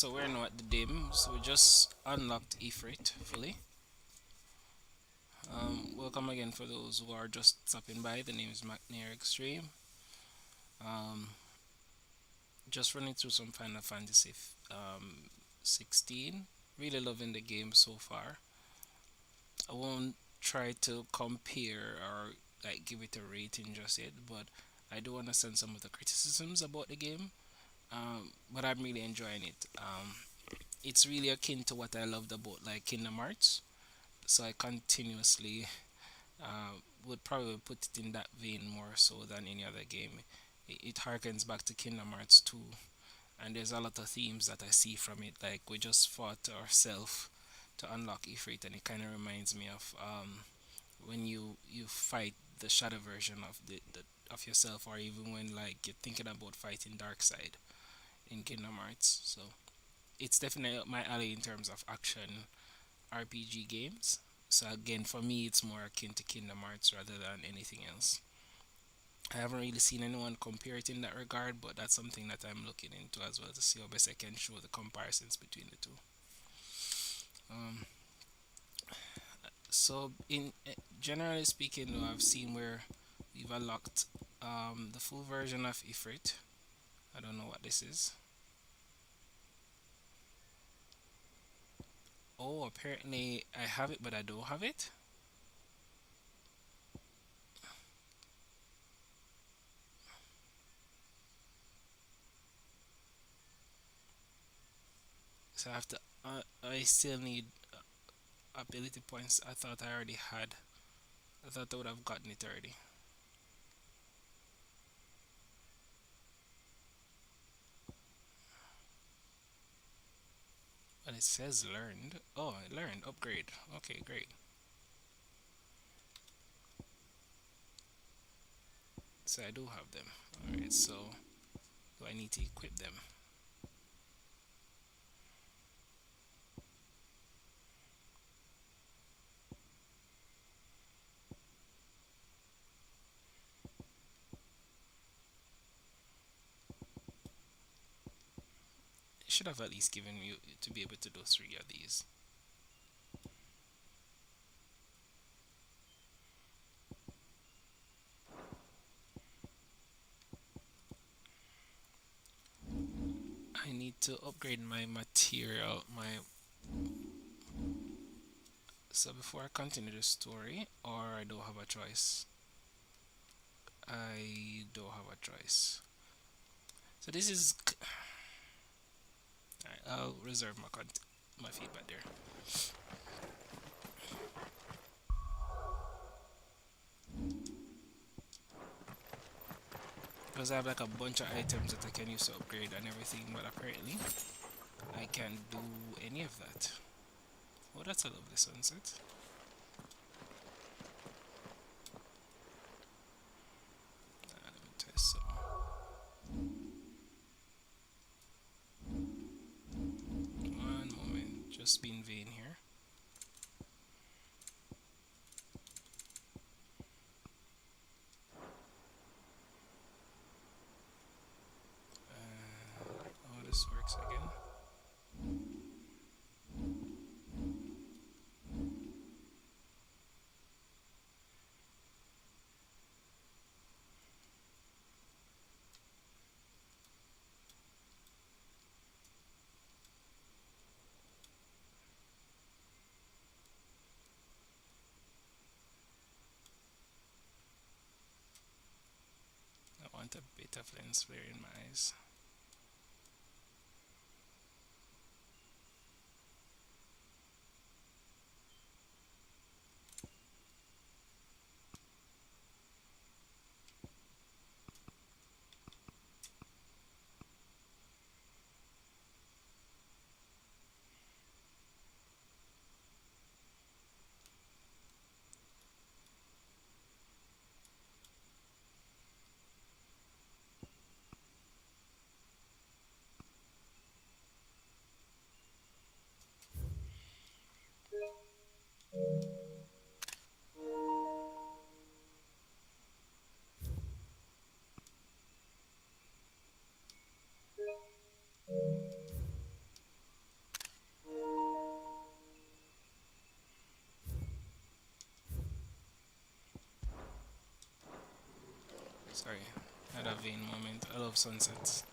So we're now at the dim, so we just unlocked Ifrit fully. Welcome again for those who are just stopping by. The name is McNair Extreme. Um, just running through some Final Fantasy 16. Really loving the game so far. I won't try to compare or like give it a rating just yet, but I do understand some of the criticisms about the game. But I'm really enjoying it. It's really akin to what I loved about like Kingdom Hearts. So I continuously would probably put it in that vein more so than any other game. It harkens back to Kingdom Hearts 2, and there's a lot of themes that I see from it. Like we just fought ourselves to unlock Ifrit, and it kind of reminds me of when you fight the shadow version of the of yourself, or even when like you're thinking about fighting dark side in Kingdom Hearts. So it's definitely up my alley in terms of action RPG games. So again, for me, it's more akin to Kingdom Hearts rather than anything else. I haven't really seen anyone compare it in that regard, but that's something that I'm looking into as well to see how best I can show the comparisons between the two. Um, so, in generally speaking, though, I've seen where we've unlocked the full version of Ifrit. I don't know what this is. Oh, apparently I have it, but I don't have it. So I have to. I still need ability points. I thought I already had. I thought I would have gotten it already. But it says learned. Oh, I learned. Upgrade. Okay, great. So I do have them. Alright, so do I need to equip them? It should have at least given you to be able to do three of these. I need to upgrade my material, my so before I continue the story, or I don't have a choice. I don't have a choice. So this is. Alright, I'll reserve my feedback there. Because I have like a bunch of items that I can use to upgrade and everything, but apparently I can't do any of that. Oh, that's a lovely sunset. Let me test some. One moment, just being vain here. Oh, this works again. I want a bit of lens flare in my eyes. Sorry, had a vain moment. I love sunsets.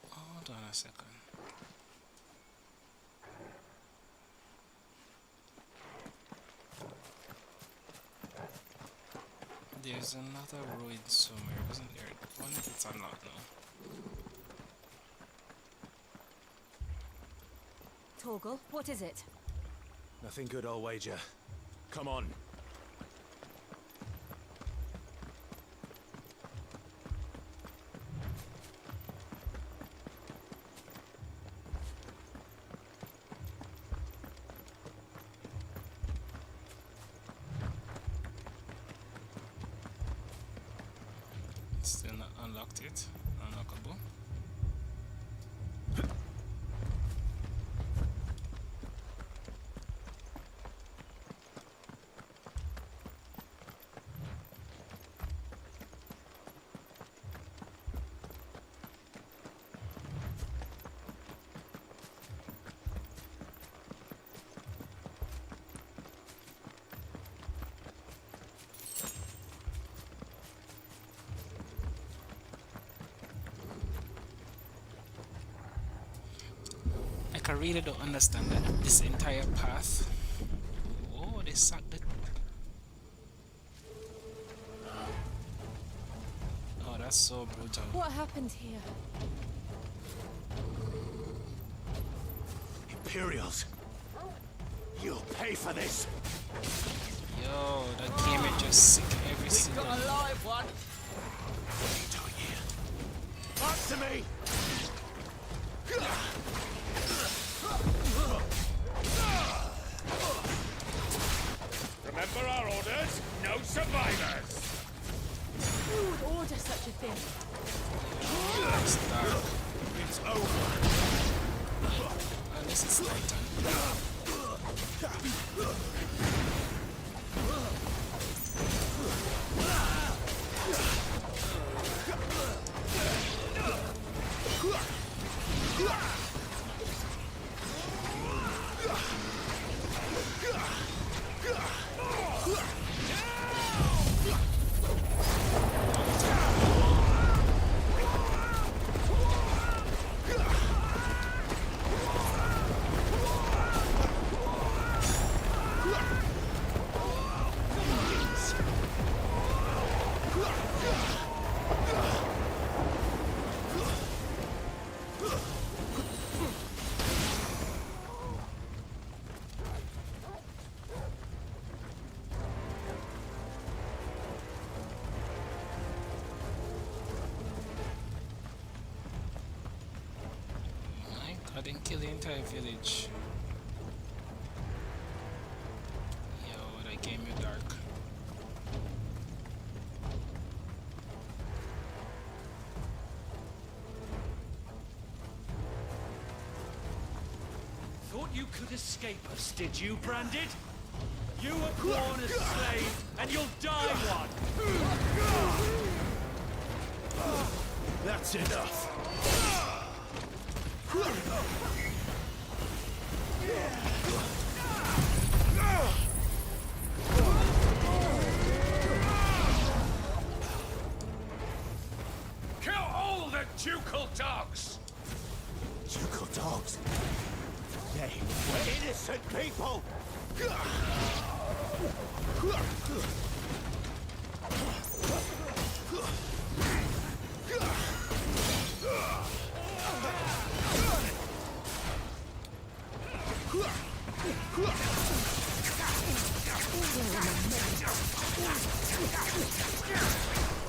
Hold on a second. There's another ruin somewhere, wasn't there? I wonder if it's unlocked now. Torgal, what is it? Nothing good, I'll wager. Come on. Still not unlocked it. Unlockable. I really don't understand that this entire path. Oh, they sucked it. Oh, that's so brutal. What happened here? Imperials! You'll pay for this! Yo, that game is just sick every single. Got a live one. What are you doing here? Answer me! Remember our orders? No survivors! Who would order such a thing? It's dark. It's over! Unless it's nighttime. I didn't kill the entire village. Yo, that game is dark. Thought you could escape us, did you, Branded? You were born a slave, and you'll die one! That's enough! Kill all the ducal dogs! Ducal dogs! They were innocent people!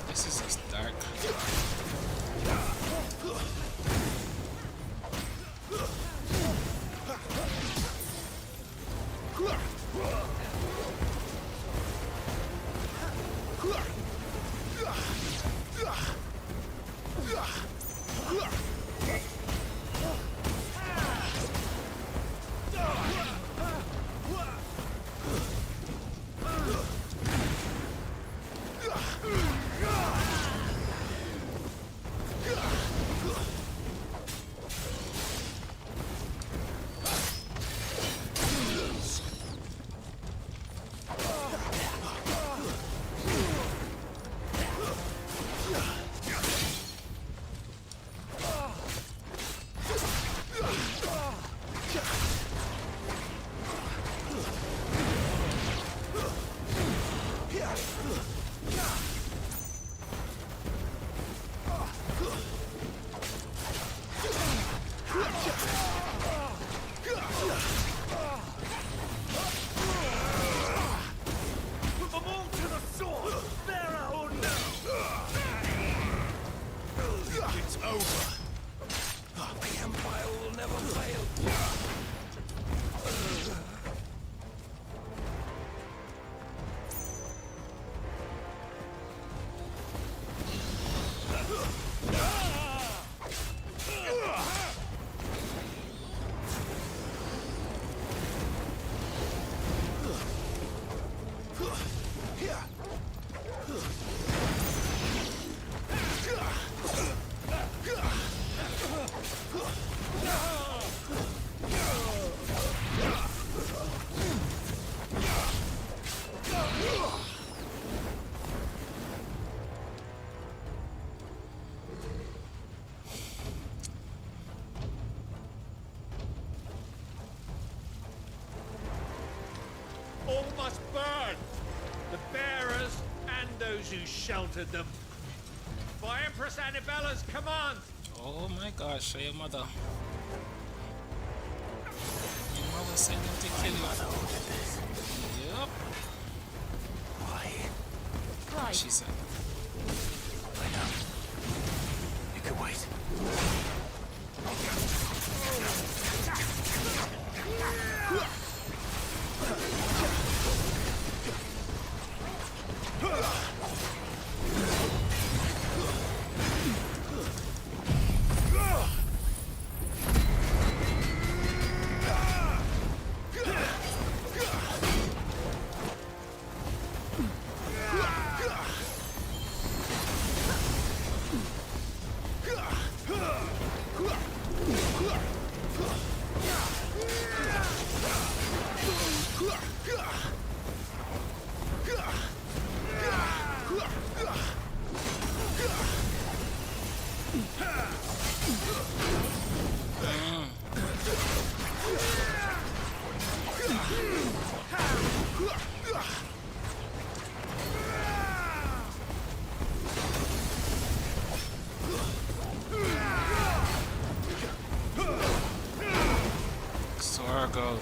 This is just dark. burn! The bearers and those who sheltered them. By Empress Annabella's command! Oh my gosh, your mother. Your mother said them to kill you. Mother ordered this. Yep. Why? Right. She said. I know. You can wait. Sorgo.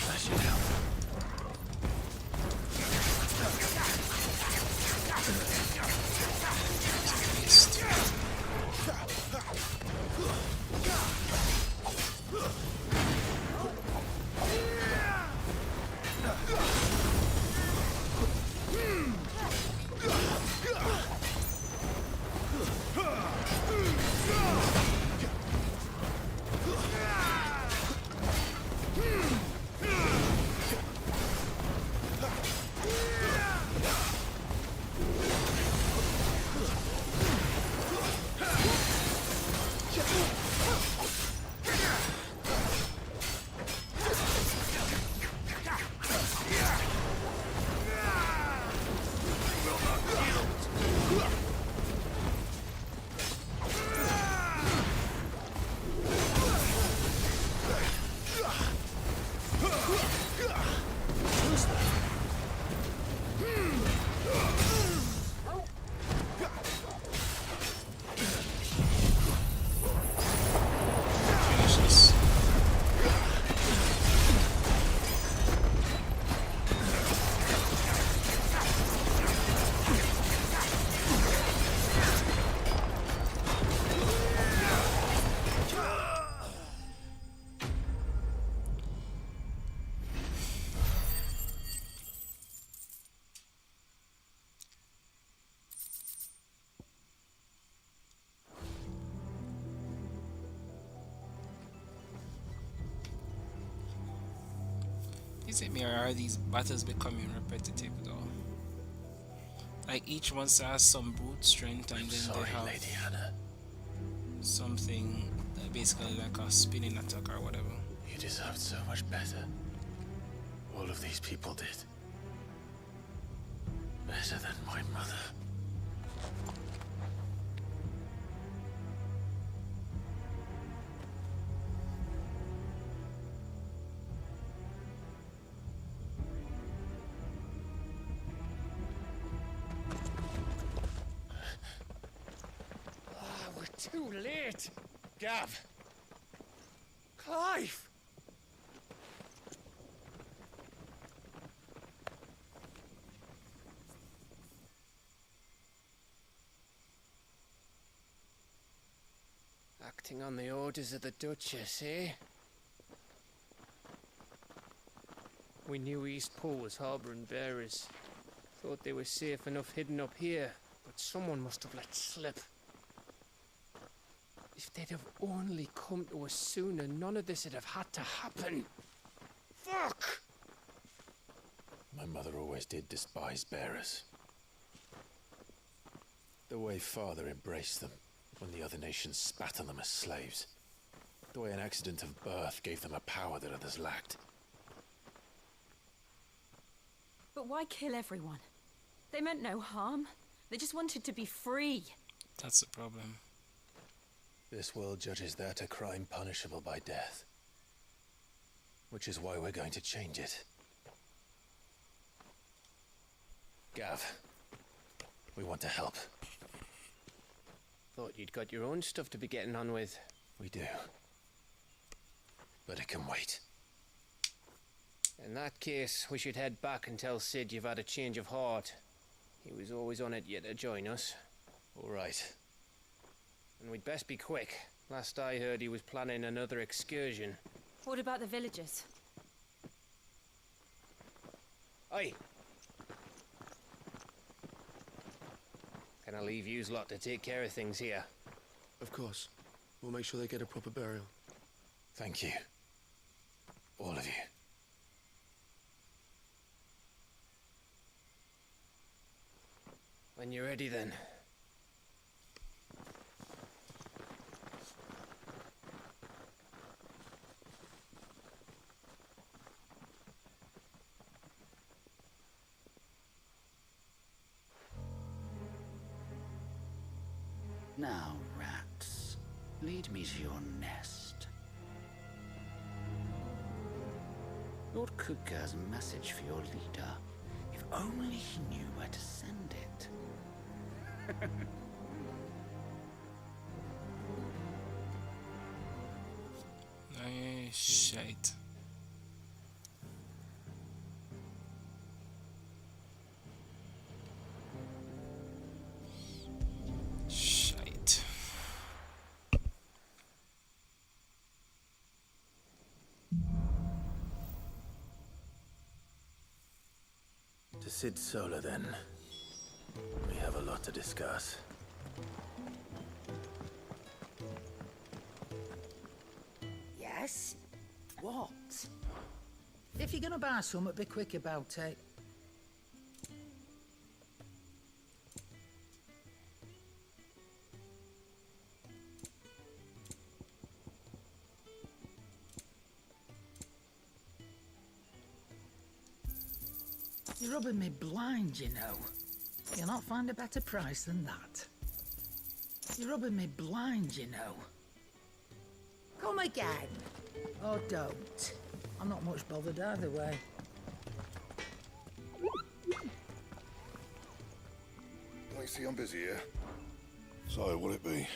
That should help. Is it me or are these battles becoming repetitive though? Like each one has some brute strength and then Sorry, they have Lady Hannah. something that basically like a spinning attack or whatever. You deserved so much better. All of these people did. Better than my mother. We're too late. Gav. Clive. Acting on the orders of the Duchess, eh? We knew Eastpool was harbouring bearers. Thought they were safe enough hidden up here, but someone must have let slip. If they'd have only come to us sooner, none of this would have had to happen. Fuck! My mother always did despise bearers. The way father embraced them when the other nations spat on them as slaves. The way an accident of birth gave them a power that others lacked. But why kill everyone? They meant no harm. They just wanted to be free. That's the problem. This world judges that a crime punishable by death. Which is why we're going to change it. Gav, we want to help. Thought you'd got your own stuff to be getting on with. We do. But it can wait. In that case, we should head back and tell Sid you've had a change of heart. He was always on it yet to join us. All right. And we'd best be quick. Last I heard, he was planning another excursion. What about the villagers? Oi! Can I leave yous lot to take care of things here? Of course. We'll make sure they get a proper burial. Thank you. All of you. When you're ready, then. Now, rats, lead me to your nest. Lord Kuka has a message for your leader. If only he knew where to send it. Shite. Shite. To Sid Solar, then. We have a lot to discuss. Yes? What? If you're gonna buy something, be quick about it. You're rubbing me blind, you know. You'll not find a better price than that. You're rubbing me blind, you know. Come again. Or don't. I'm not much bothered either way. I see I'm busy here. So, will it be?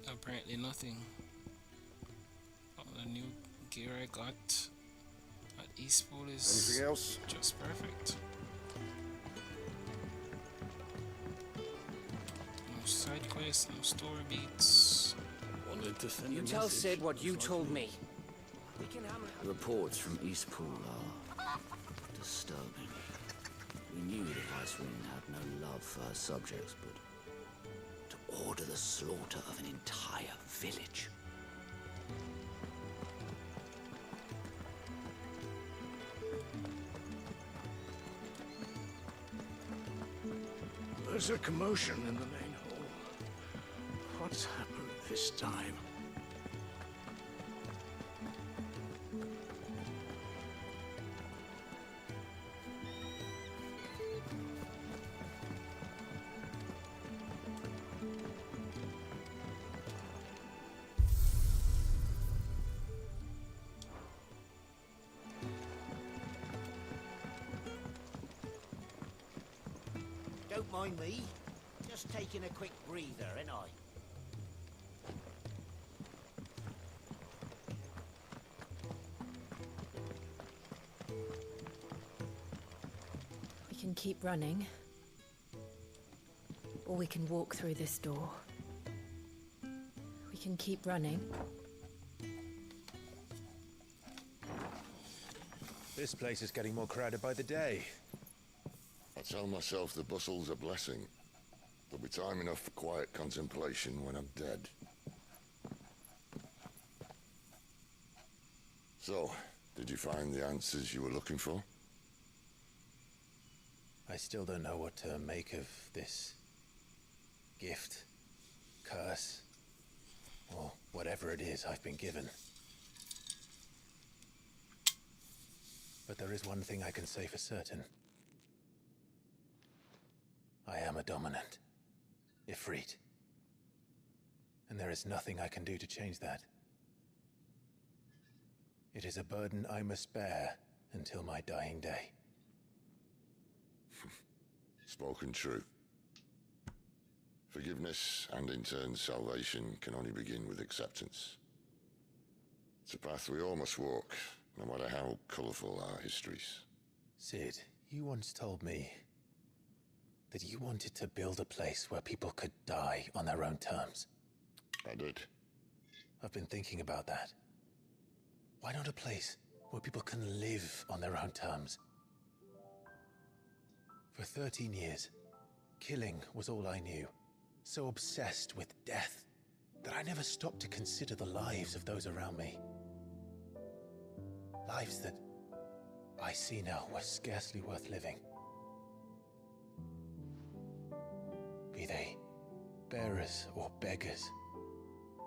Apparently nothing. All the new gear I got at Eastpool is Anything else? just perfect. No side quests, no story beats. Wanted to send You a tell message. Sid what you told me. Reports from Eastpool are disturbing. We knew the Viceroy had no love for her subjects, but to order the slaughter of an entire village. There's a commotion in the main hall. What's happened this time? Don't mind me. Just taking a quick breather, ain't I? We can keep running. Or we can walk through this door. We can keep running. This place is getting more crowded by the day. I tell myself the bustle's a blessing. There'll be time enough for quiet contemplation when I'm dead. So, did you find the answers you were looking for? I still don't know what to make of this gift, curse, or whatever it is I've been given. But there is one thing I can say for certain. I am a dominant, Ifrit. And there is nothing I can do to change that. It is a burden I must bear until my dying day. Spoken true. Forgiveness, and in turn salvation, can only begin with acceptance. It's a path we all must walk, no matter how colourful our histories. Sid, you once told me that you wanted to build a place where people could die on their own terms. I did. I've been thinking about that. Why not a place where people can live on their own terms? For 13 years, killing was all I knew. So obsessed with death that I never stopped to consider the lives of those around me. Lives that I see now were scarcely worth living. Be they bearers or beggars,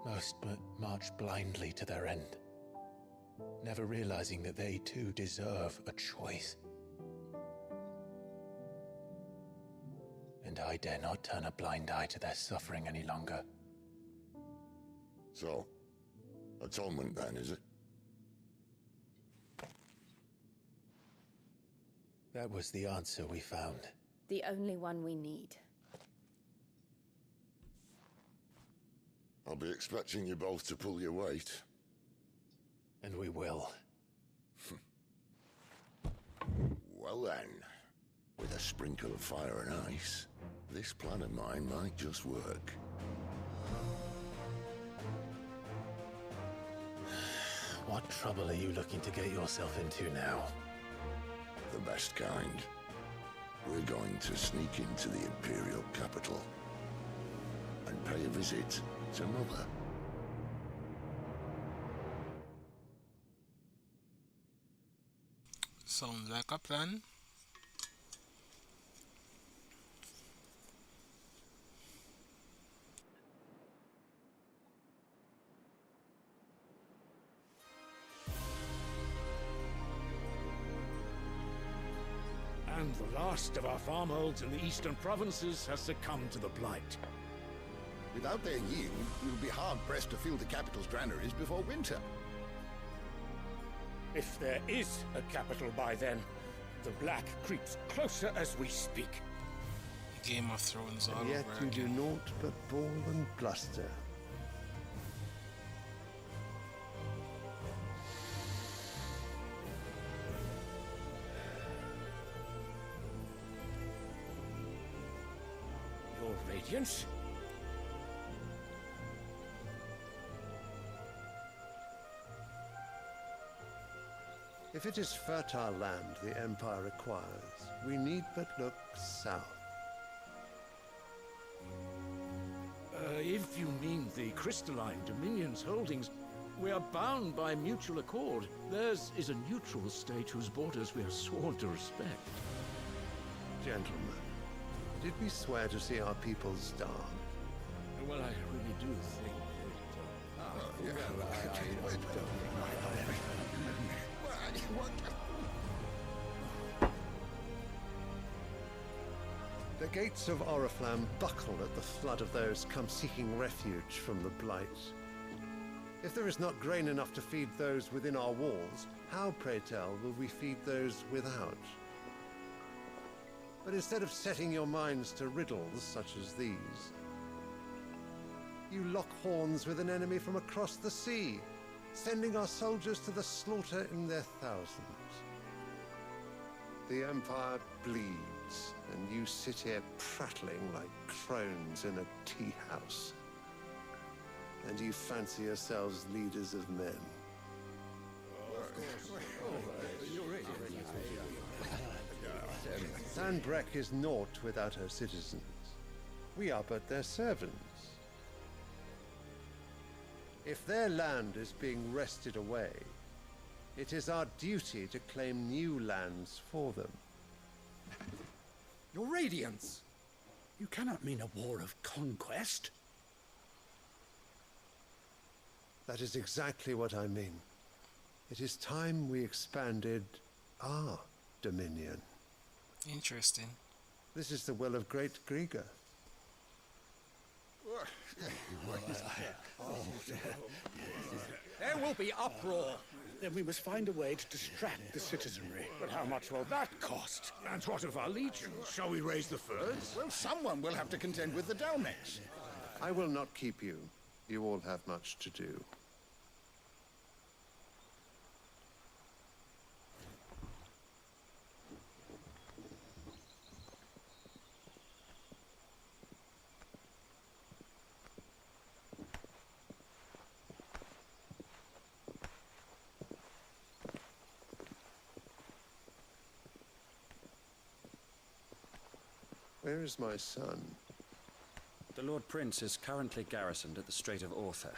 most march blindly to their end, never realizing that they too deserve a choice. And I dare not turn a blind eye to their suffering any longer. So, atonement then, is it? That was the answer we found. The only one we need. I'll be expecting you both to pull your weight. And we will. Well then, with a sprinkle of fire and ice, this plan of mine might just work. What trouble are you looking to get yourself into now? The best kind. We're going to sneak into the Imperial capital and pay a visit to Mother. Sounds like a plan. And the last of our farmholds in the eastern provinces has succumbed to the blight. Without their yield, we'll be hard-pressed to fill the capital's granaries before winter. If there is a capital by then, the black creeps closer as we speak. Game of Thrones all And yet over you do again. naught but bawl and bluster. Your Radiance? If it is fertile land the Empire requires, we need but look south. If you mean the crystalline Dominion's holdings, we are bound by mutual accord. Theirs is a neutral state whose borders we are sworn to respect. Gentlemen, Did we swear to see our people starve? Well, I really do think The gates of Oriflamme buckle at the flood of those come seeking refuge from the Blight. If there is not grain enough to feed those within our walls, how, pray tell, will we feed those without? But instead of setting your minds to riddles such as these, you lock horns with an enemy from across the sea, sending our soldiers to the slaughter in their thousands. The Empire bleeds, and you sit here prattling like crones in a tea house. And you fancy yourselves leaders of men. Sandbreck is naught without her citizens. We are but their servants. If their land is being wrested away, it is our duty to claim new lands for them. Your Radiance! You cannot mean a war of conquest. That is exactly what I mean. It is time we expanded our dominion. Interesting. This is the will of great Grieger. There will be uproar. Then we must find a way to distract the citizenry. But how much will that cost? And what of our legions? Shall we raise the furs? Well, someone will have to contend with the Dalmex. I will not keep you. You all have much to do. Where is my son? The Lord Prince is currently garrisoned at the Strait of Author.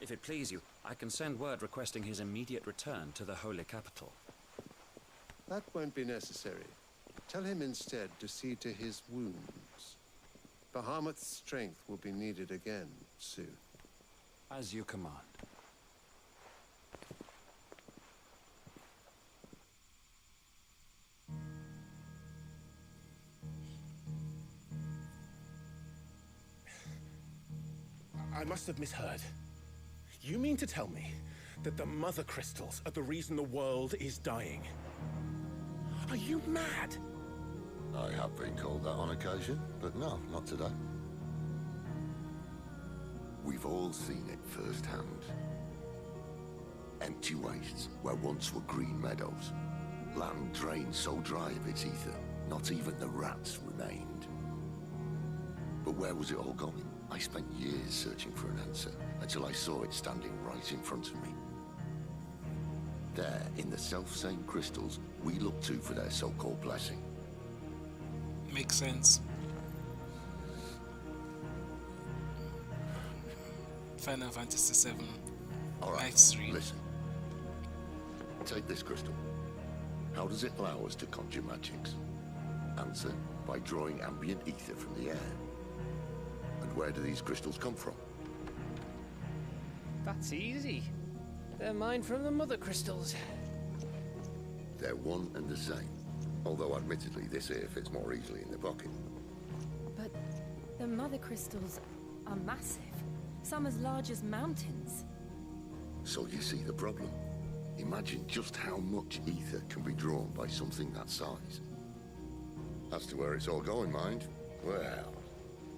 If it please you, I can send word requesting his immediate return to the Holy Capital. That won't be necessary. Tell him instead to see to his wounds. Bahamut's strength will be needed again soon. As you command. I must have misheard. You mean to tell me that the mother crystals are the reason the world is dying? Are you mad? I have been called that on occasion, but no, not today. We've all seen it firsthand. Empty wastes where once were green meadows. Land drained so dry of its ether, not even the rats remained. But where was it all going? I spent years searching for an answer, until I saw it standing right in front of me. There, in the self-same crystals we look to for their so-called blessing. Makes sense. Final Fantasy VII. All right, X3. listen. Take this crystal. How does it allow us to conjure magics? Answer, by drawing ambient ether from the air. And where do these crystals come from? That's easy. They're mine from the mother crystals. They're one and the same. Although admittedly this here fits more easily in the pocket. But the mother crystals are massive. Some as large as mountains. So you see the problem. Imagine just how much ether can be drawn by something that size. As to where it's all going, mind, well,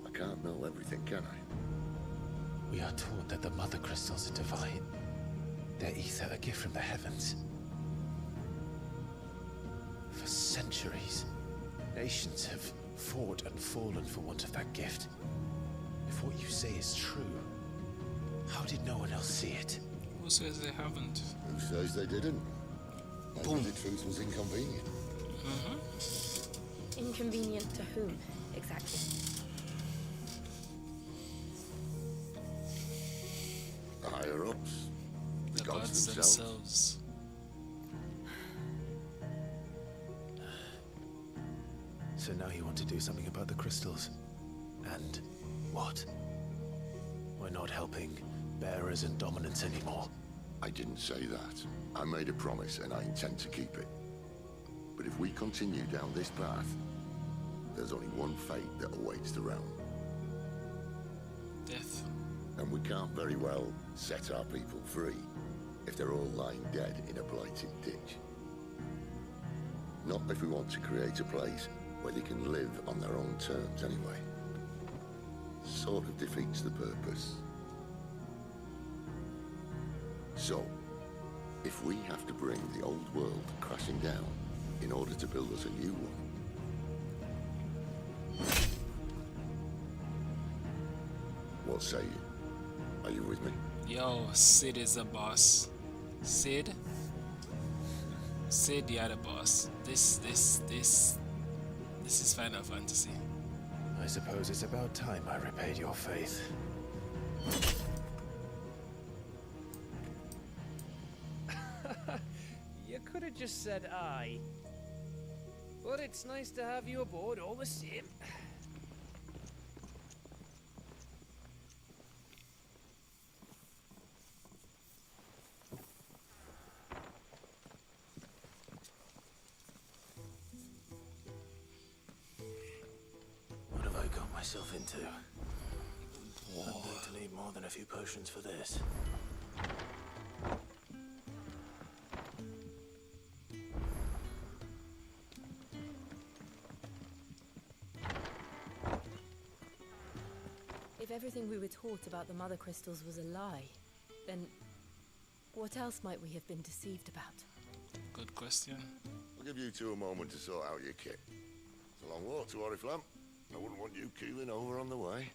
I can't know everything, can I? We are taught that the mother crystals are divine. Their ether a gift from the heavens. For centuries, nations have fought and fallen for want of that gift. If what you say is true, how did no one else see it? Who says they haven't? Who says they didn't? Maybe the truth was inconvenient. Inconvenient to whom, exactly? The higher-ups. The gods gods themselves. So now you want to do something about the crystals. And what? We're not helping bearers and dominants anymore. I didn't say that. I made a promise and I intend to keep it. But if we continue down this path, there's only one fate that awaits the realm. Death. And we can't very well set our people free if they're all lying dead in a blighted ditch. Not if we want to create a place where they can live on their own terms anyway. Sort of defeats the purpose. So, if we have to bring the old world crashing down in order to build us a new one, what say you? Are you with me? Yo, Sid is the boss. Sid, you're the boss. This is Final Fantasy. I suppose it's about time I repaid your faith. You could have just said aye. But it's nice to have you aboard all the same. What have I got myself into? I'm going to need more than a few potions for this. If everything we were taught about the Mother Crystals was a lie, then what else might we have been deceived about? Good question. I'll give you two a moment to sort out your kit. It's a long walk to Oriflamme. I wouldn't want you keeling over on the way.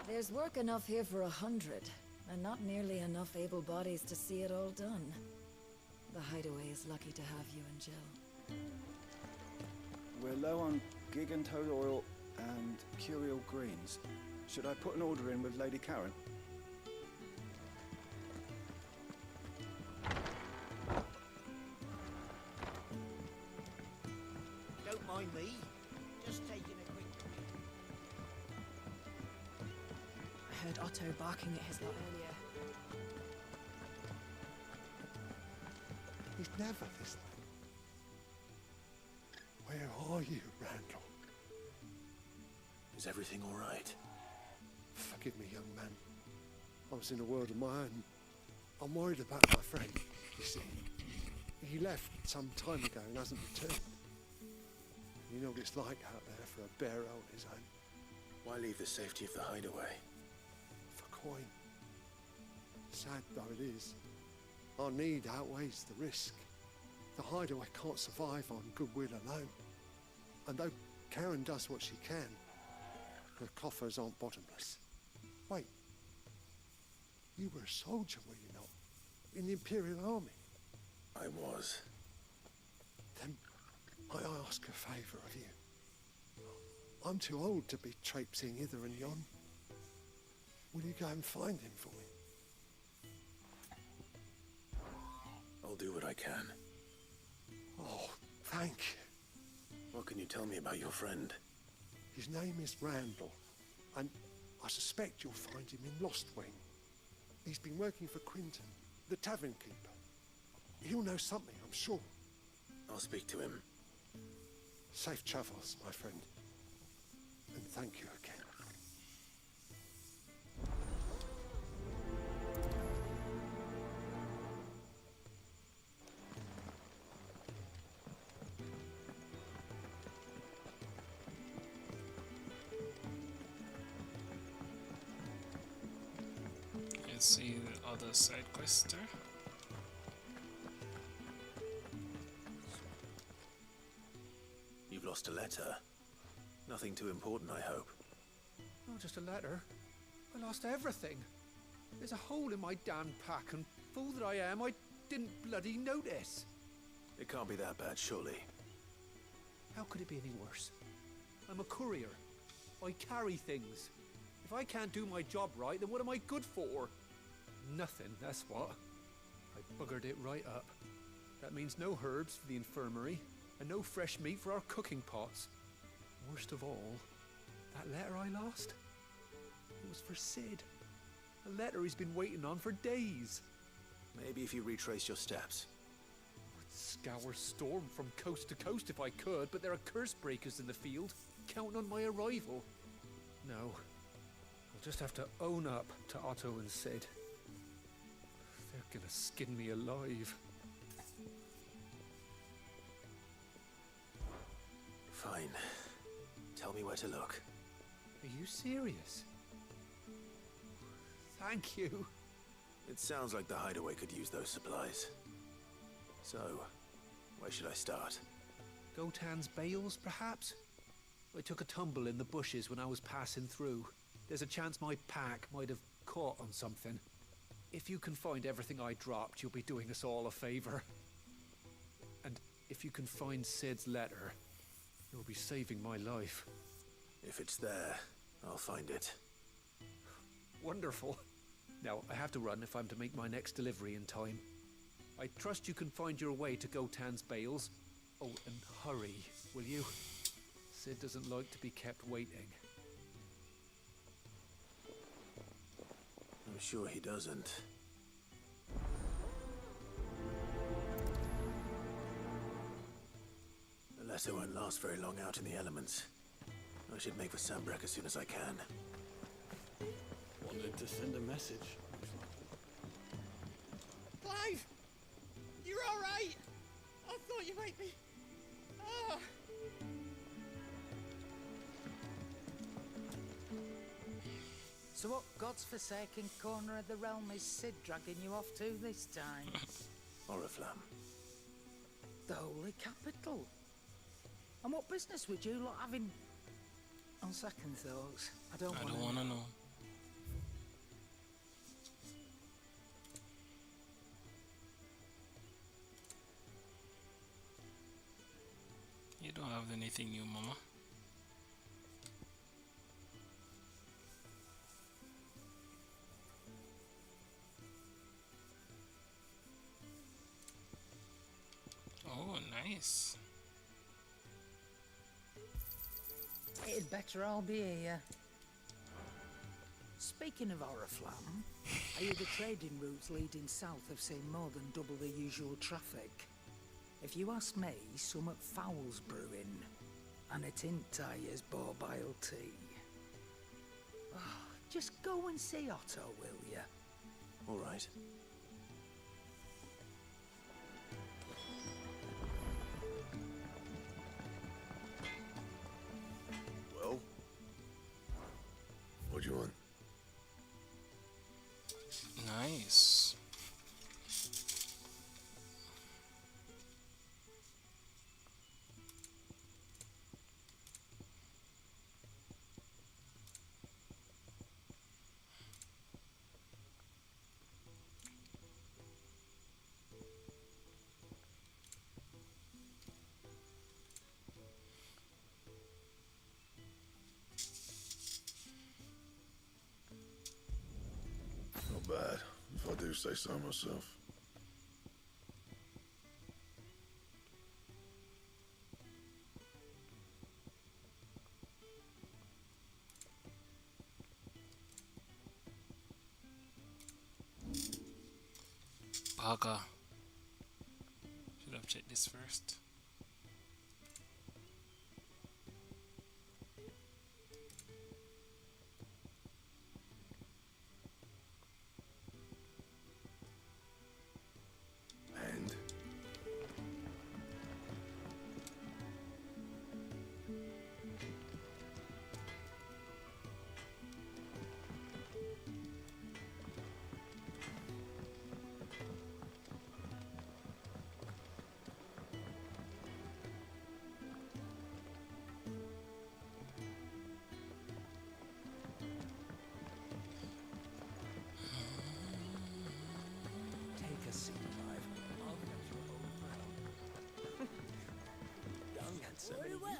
There's work enough here for 100, and not nearly enough able bodies to see it all done. The Hideaway is lucky to have you and Jill. We're low on gig and toad oil and curial greens. Should I put an order in with Lady Karen? Don't mind me. Just taking a quick... I heard Otto barking at his lot earlier. He's never this late. Where are you, Randall? Is everything all right? Forgive me, young man. I was in a world of my own. I'm worried about my friend, you see. He left some time ago and hasn't returned. You know what it's like out there for a bearer on his own. Why leave the safety of the Hideaway? For coin. Sad though it is, our need outweighs the risk. The Hideaway can't survive on goodwill alone. And though Karen does what she can, her coffers aren't bottomless. Wait, you were a soldier, were you not? In the Imperial Army? I was. Then I ask a favour of you. I'm too old to be traipsing hither and yon. Will you go and find him for me? I'll do what I can. Oh, thank you. What can you tell me about your friend? His name is Randall, and I suspect you'll find him in Lostwing. He's been working for Quinton, the tavern keeper. He'll know something, I'm sure. I'll speak to him. Safe travels, my friend. And thank you again. Let's see the other side quester. You've lost a letter. Nothing too important, I hope. Not just a letter. I lost everything. There's a hole in my damn pack, and fool that I am, I didn't bloody notice. It can't be that bad, surely. How could it be any worse? I'm a courier. I carry things. If I can't do my job right, then what am I good for? Nothing, that's what. I buggered it right up. That means no herbs for the infirmary, and no fresh meat for our cooking pots. Worst of all, that letter I lost? It was for Sid. A letter he's been waiting on for days. Maybe if you retrace your steps. I'd scour Storm from coast to coast if I could, but there are curse breakers in the field, counting on my arrival. No, I'll just have to own up to Otto and Sid. They're gonna skin me alive. Fine. Tell me where to look. Are you serious? Thank you. It sounds like the hideaway could use those supplies. So, where should I start? Gotan's bales, perhaps? I took a tumble in the bushes when I was passing through. There's a chance my pack might have caught on something. If you can find everything I dropped, you'll be doing us all a favor. And if you can find Sid's letter, you'll be saving my life. If it's there, I'll find it. Wonderful. Now, I have to run if I'm to make my next delivery in time. I trust you can find your way to Gotan's bales. Oh, and hurry, will you? Sid doesn't like to be kept waiting. I'm sure he doesn't. The letter won't last very long out in the elements. I should make for Sambrek as soon as I can. Wanted to send a message. Clive! You're alright! I thought you might be... Ah! So what god's-forsaken corner of the realm is Sid dragging you off to this time? Oriflamme. The Holy Capital. And what business would you lot having... On second thoughts, I don't want to know. You don't have anything new, Mama. Oh, nice. It'd better all be here. Speaking of Oriflamme, are you the trading routes leading south have seen more than double the usual traffic? If you ask me, summat foul's brewing, and it ain't Tyre's borbile tea. Oh, just go and see Otto, will you? All right. Well? What do you want? Nice. Not bad, if I do say so myself. Bugger. Should have checked this first. And?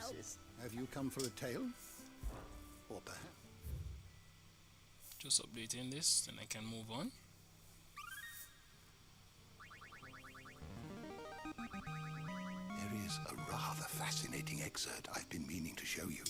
faces. Have you come for a tale? Or perhaps... Just updating this, then I can move on. There is a rather fascinating excerpt I've been meaning to show you.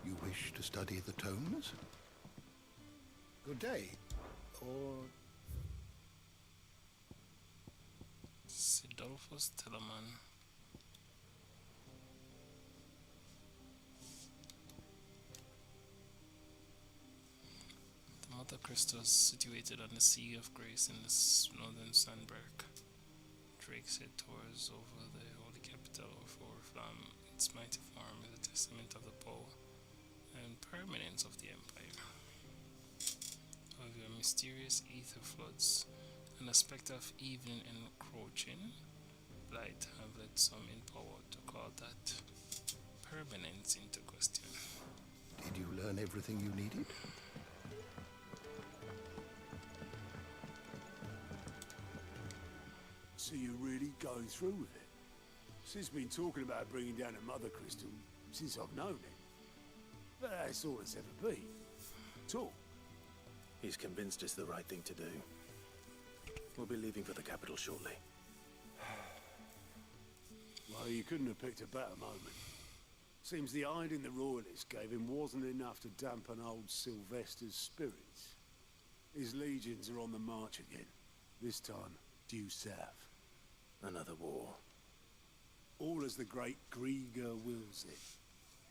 You wish to study the tones? Good day. Or... Sidolphus Telemann. The Mother Crystal is situated on the Sea of Grace in the northern Sandberg. Drake's head tours over the holy capital of Oriflamme. Its mighty form is a testament of the power and permanence of the empire. However, mysterious ether floods and the spectre of evening encroaching blight have led some in power to call that permanence into question. Did you learn everything you needed? So you're really going through with it? Sid's been talking about bringing down a Mother Crystal since I've known him. But that's all it's ever been. Talk. He's convinced it's the right thing to do. We'll be leaving for the capital shortly. Well, you couldn't have picked a better moment. Seems the hiding the royalists gave him wasn't enough to dampen old Sylvester's spirits. His legions are on the march again. This time, due south. Another war. All as the great Grieger wills it.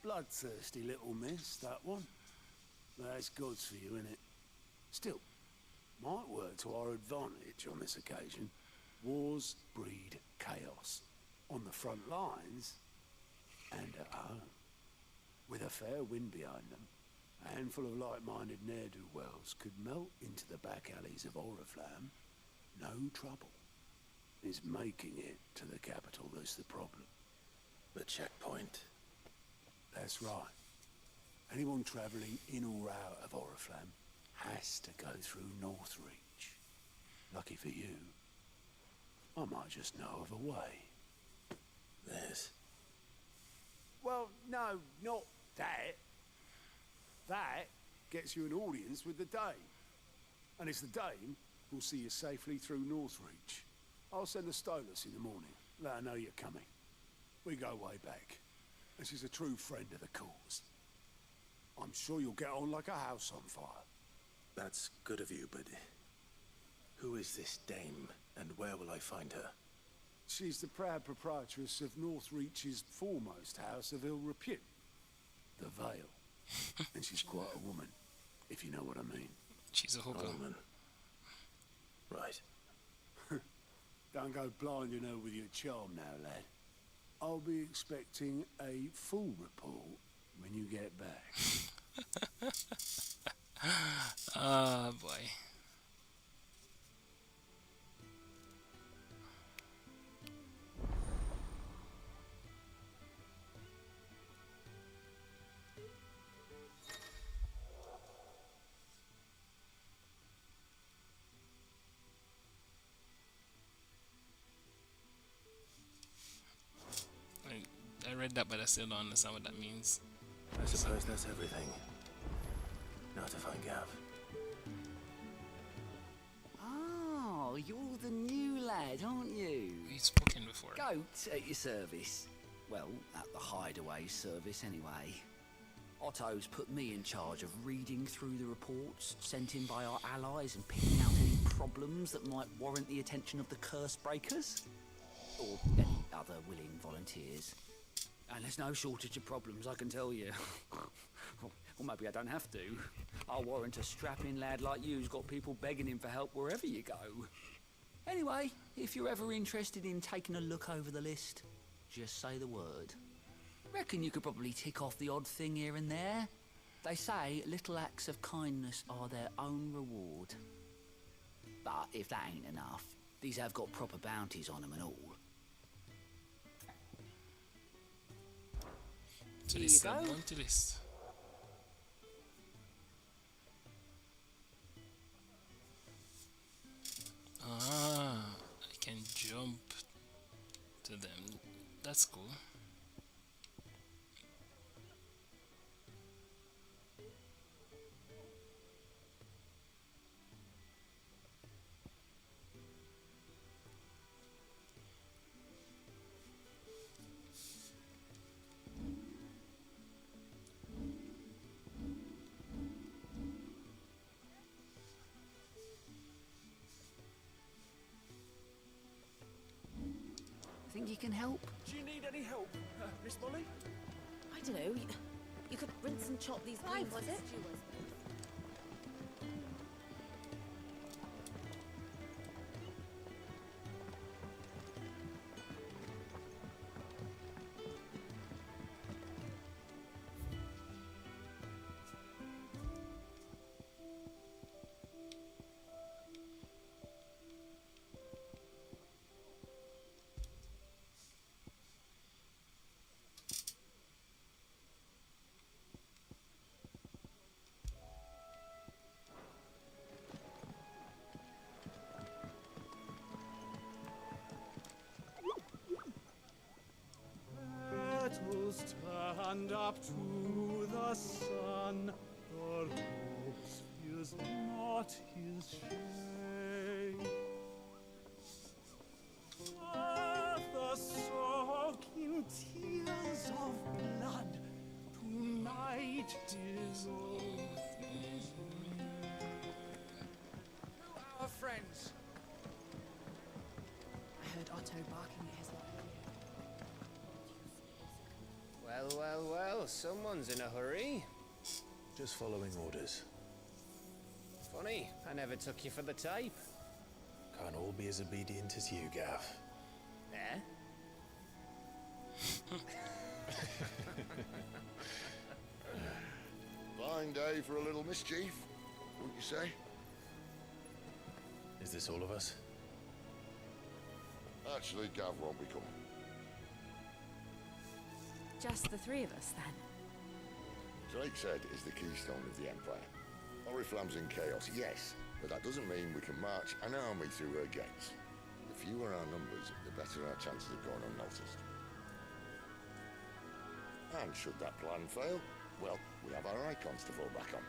Bloodthirsty little miss, that one. That's God's for you, innit? Still, might work to our advantage on this occasion. Wars breed chaos. On the front lines, and at home. With a fair wind behind them, a handful of like-minded ne'er-do-wells could melt into the back alleys of Oriflamme. No trouble. It's making it to the capital that's the problem. The checkpoint. That's right. Anyone travelling in or out of Oriflamme has to go through Northreach. Lucky for you, I might just know of a way. This? Well, no, not that. That gets you an audience with the Dame. And it's the Dame who'll see you safely through Northreach. I'll send a Stolas in the morning. Let her know you're coming. We go way back. And she's a true friend of the cause. I'm sure you'll get on like a house on fire. That's good of you, but... who is this dame, and where will I find her? She's the proud proprietress of Northreach's foremost house of ill repute. The Vale. And she's quite a woman, if you know what I mean. She's a hooker. Woman. Right. Don't go blinding her with your charm now, lad. I'll be expecting a full report when you get back. Ah, boy. I read that, but I still don't understand what that means. I suppose that's everything. Now to find Gav. Oh, you're the new lad, aren't you? We've spoken before. Goat at your service. Well, at the hideaway service, anyway. Otto's put me in charge of reading through the reports sent in by our allies and picking out any problems that might warrant the attention of the curse breakers. Or any other willing volunteers. And there's no shortage of problems, I can tell you. Or maybe I don't have to. I'll warrant a strapping lad like you's got people begging him for help wherever you go. Anyway, if you're ever interested in taking a look over the list, just say the word. Reckon you could probably tick off the odd thing here and there. They say little acts of kindness are their own reward. But if that ain't enough, these have got proper bounties on them and all. So Here this is you a go. bounty list. Ah, I can jump to them. That's cool. Think you can help? Do you need any help, Miss Molly? I don't know. You could rinse and chop these beans was with it? stew, I suppose. Petals stand up to the sun, the rose feels not his shade. Earth soak in tears of blood, tonight is Our friends. I heard Otto barking at his library. Well, well, well, someone's in a hurry. Just following orders. Funny, I never took you for the type. Can't all be as obedient as you, Gav. Eh? Fine day for a little mischief, wouldn't you say? Is this all of us? Actually, Gav won't be coming. Just the three of us, then? Drake's Head is the keystone of the Empire. Oriflamme's in chaos, yes, but that doesn't mean we can march an army through her gates. The fewer our numbers, the better our chances of going unnoticed. And should that plan fail, well, we have our icons to fall back on.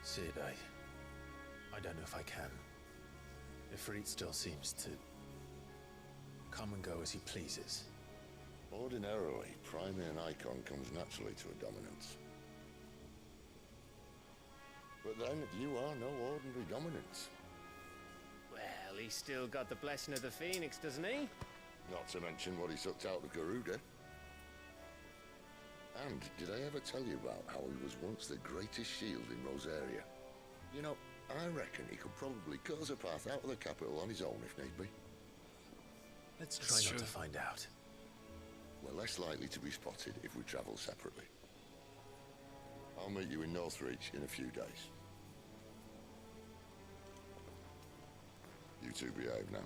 Sid, I don't know if I can. Ifrit still seems to come and go as he pleases. Ordinarily, priming an icon comes naturally to a dominance. But then, you are no ordinary dominance. Well, he's still got the blessing of the Phoenix, doesn't he? Not to mention what he sucked out of Garuda. And did I ever tell you about how he was once the greatest shield in Rosaria? You know, I reckon he could probably cut us a path out of the capital on his own if need be. Let's try not to find out. We're less likely to be spotted if we travel separately. I'll meet you in Northreach in a few days. You two behave now.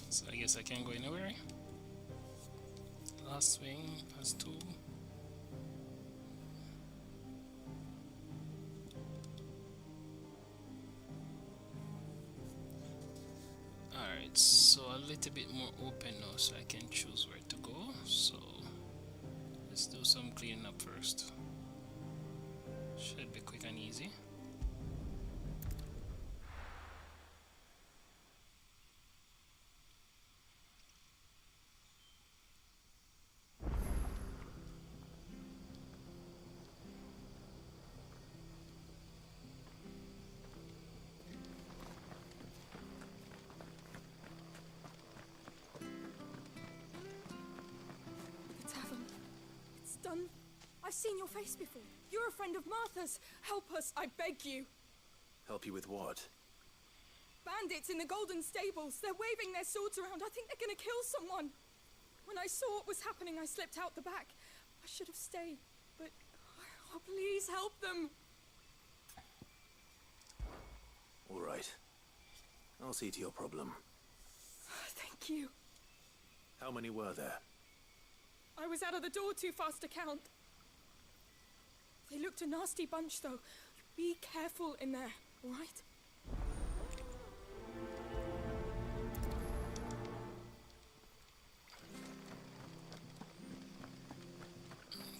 So I guess I can't go anywhere. Last swing, +2. Alright, so a little bit more open now so I can choose where to go. So let's do some cleaning up first. Should be quick and easy. I've seen your face before. You're a friend of Martha's. Help us, I beg you. Help you with what? Bandits in the Golden Stables. They're waving their swords around. I think they're gonna kill someone. When I saw what was happening, I slipped out the back. I should have stayed, but... Oh, please help them. All right. I'll see to your problem. Thank you. How many were there? I was out of the door too fast to count. They looked a nasty bunch, though. Be careful in there, all right?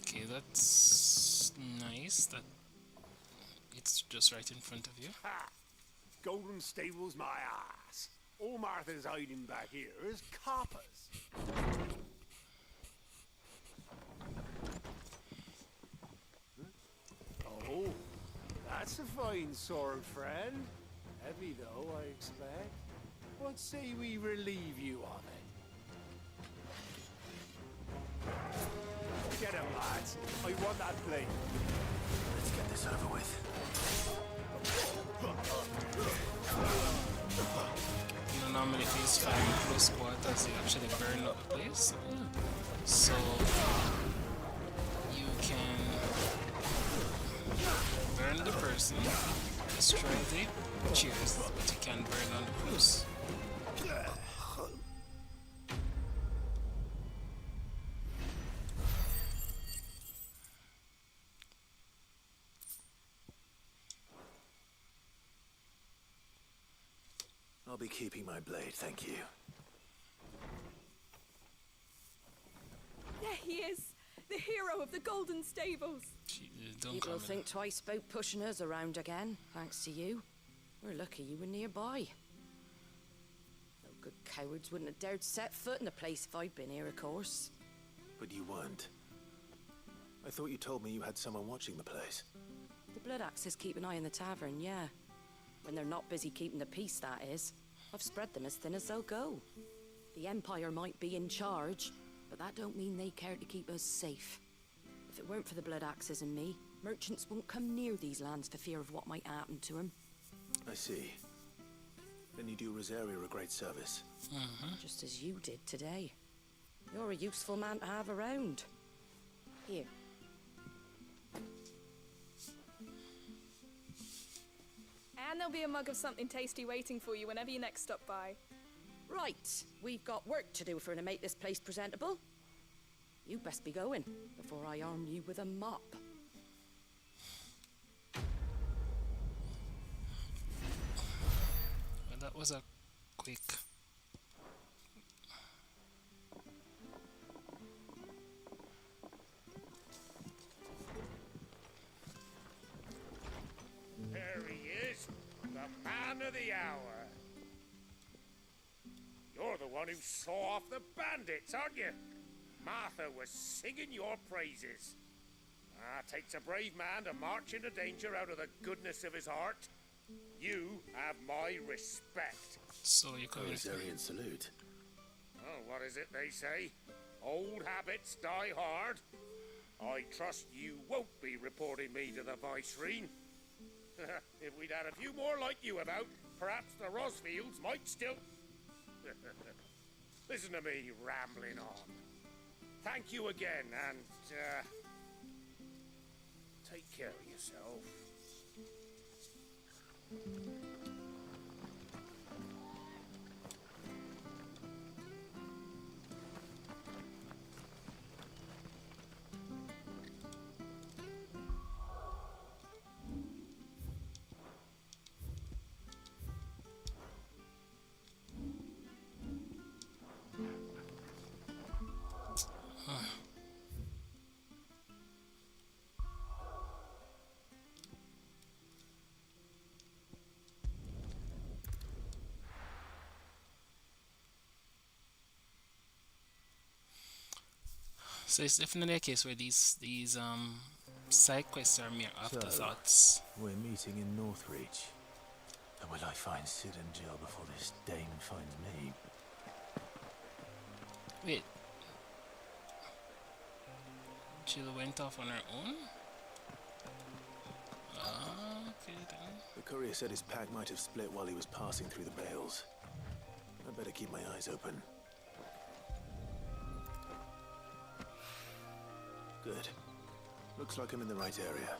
Okay, that's nice. That it's just right in front of you. Ha! Golden Stables, my ass. All Martha's hiding back here is coppers. Oh, that's a fine sword, friend. Heavy, though, I expect. What say we relieve you of it? Get him, lads. I want that blade. Let's get this over with. You know, normally if he's firing close quarters, you actually burn up the place. So you can burn the person, destroy the chairs, but you can burn on the close. I'll be keeping my blade, thank you. There he is, the hero of the Golden Stables. People think twice about pushing us around again, thanks to you. We're lucky you were nearby. No good cowards wouldn't have dared set foot in the place if I'd been here, of course. But you weren't. I thought you told me you had someone watching the place. The Blood Axes keep an eye on the tavern, yeah. When they're not busy keeping the peace, that is. I've spread them as thin as they'll go. The Empire might be in charge, but that don't mean they care to keep us safe. If it weren't for the Blood Axes and me, merchants won't come near these lands for fear of what might happen to them. I see. Then you do Rosaria a great service. Just as you did today. You're a useful man to have around. Here. And there'll be a mug of something tasty waiting for you whenever you next stop by. Right, we've got work to do if we're to make this place presentable. You best be going before I arm you with a mop. Well, that was a quick. There he is, the man of the hour. You're the one who saw off the bandits, aren't you? Martha was singing your praises. Takes a brave man to march into danger out of the goodness of his heart. You have my respect. So you come Rosarian salute. Oh, what is it they say? Old habits die hard. I trust you won't be reporting me to the Viceroy. If we'd had a few more like you about, perhaps the Rosfields might still... Listen to me rambling on. Thank you again, and, take care of yourself. So it's definitely a case where these side quests are mere afterthoughts. We're meeting in Northreach. And will I find Sid and Jill before this dame finds me? She went off on her own? Okay then. The courier said his pack might have split while he was passing through the bales. I'd better keep my eyes open. Good. Looks like I'm in the right area.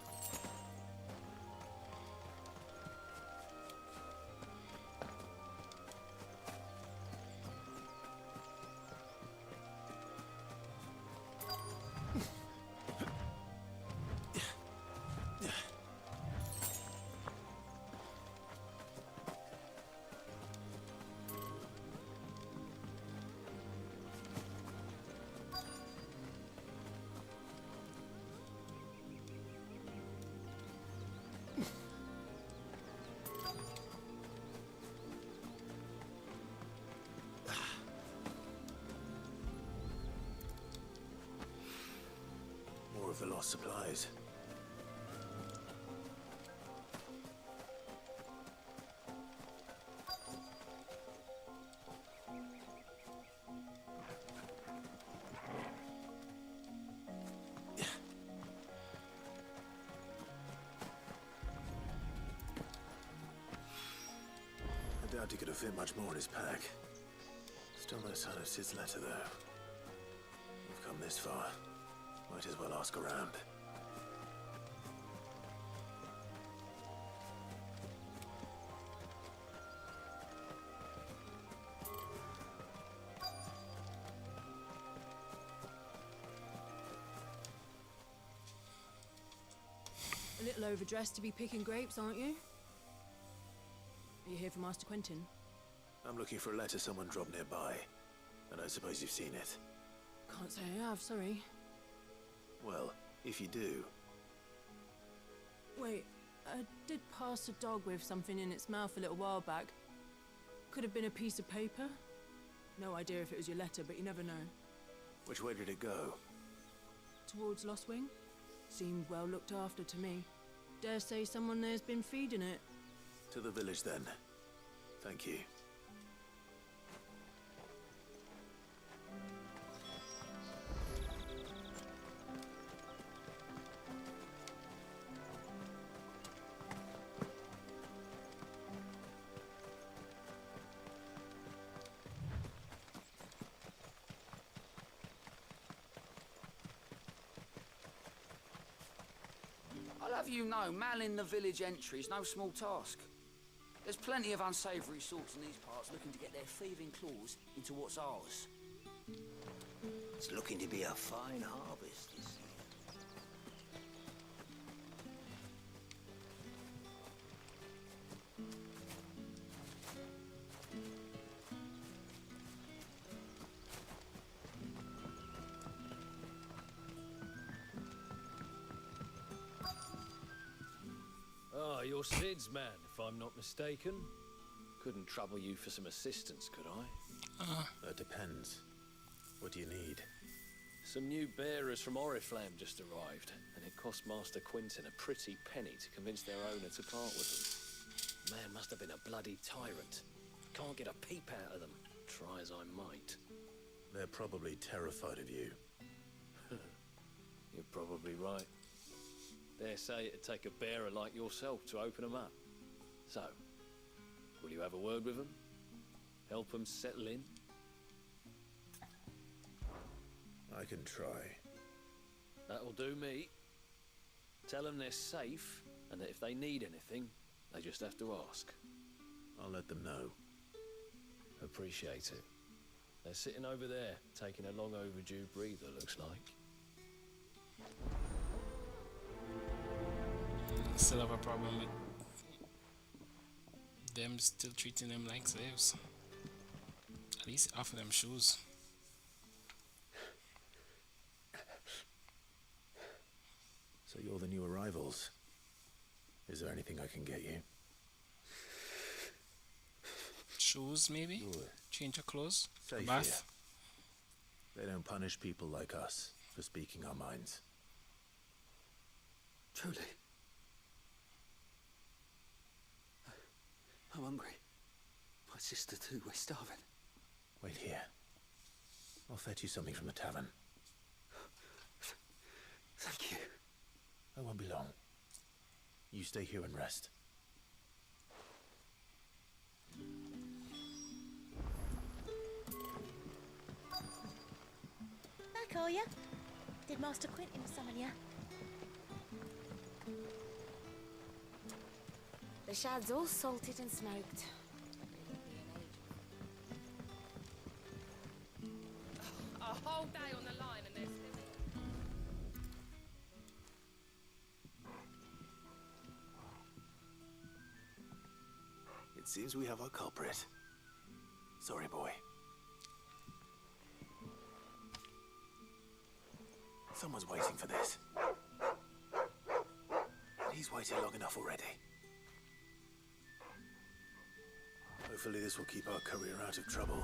More of the lost supplies. I doubt he could have fit much more in his pack. Still no sign of Sid's letter, though. We've come this far. Might as well ask around. A little overdressed to be picking grapes, aren't you? Are you here for Master Quentin? I'm looking for a letter someone dropped nearby. And I suppose you've seen it. Can't say I have, sorry. Well, if you do, Wait, I did pass a dog with something in its mouth a little while back. Could have been a piece of paper. No idea if it was your letter, but you never know. which way did it go? Towards Lostwing? Seemed well looked after to me. Dare say someone there's been feeding it. To the village, then. Thank you. I'll have you know, manning the village entry is no small task. There's plenty of unsavoury sorts in these parts looking to get their thieving claws into what's ours. It's looking to be a fine harvest this year. Ah, you're Sid's man, if I'm not mistaken. Couldn't trouble you for some assistance, could I? That depends. What do you need? Some new bearers from Oriflamme just arrived, and it cost Master Quentin a pretty penny to convince their owner to part with them. Man must have been a bloody tyrant. Can't get a peep out of them, try as I might. They're probably terrified of you. You're probably right. Dare say it'd take a bearer like yourself to open them up. So, will you have a word with them? Help them settle in? I can try. That'll do me. Tell them they're safe, and that if they need anything, they just have to ask. I'll let them know. Appreciate it. They're sitting over there, taking a long overdue breather, looks like. Still have a problem with them still treating them like slaves. At least offer them shoes. So you're the new arrivals. Is there anything I can get you? Shoes, maybe? Sure. Change your clothes? Safe A bath? Here. They don't punish people like us for speaking our minds. Truly. I'm hungry. My sister too, we're starving. Wait here. I'll fetch you something from the tavern. I won't be long. You stay here and rest. Back, are ya? Did Master Quentin summon ya? The shad's all salted and smoked. A whole day on the line and there's still... It seems we have our culprit. Sorry, boy. Someone's waiting for this. And he's waited long enough already. Hopefully this will keep our career out of trouble.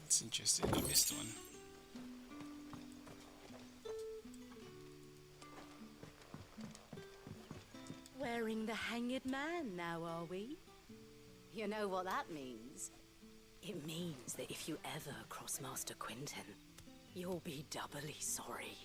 That's interesting. I missed one. Wearing the hanged man now, are we? You know what that means? It means that if you ever cross Master Quentin, you'll be doubly sorry.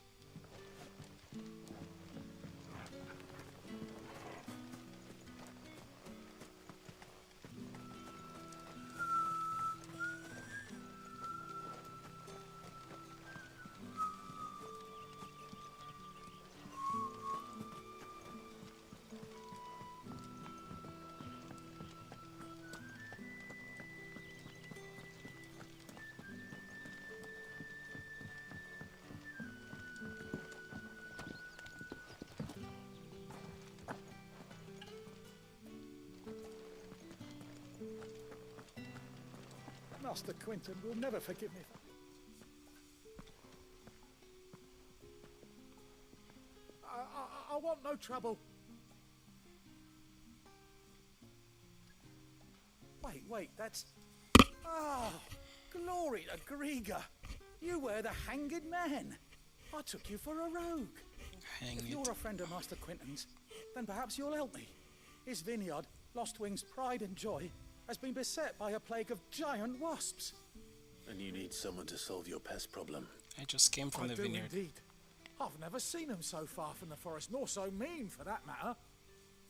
Master Quentin will never forgive me. I want no trouble. Wait, that's... Ah, glory to Griga. You were the hanged man. I took you for a rogue. If you're a friend of Master Quentin's, then perhaps you'll help me. His vineyard, Lostwing's pride and joy, has been beset by a plague of giant wasps. And you need someone to solve your pest problem. I just came from the vineyard. Indeed. I've never seen them so far from the forest, nor so mean for that matter.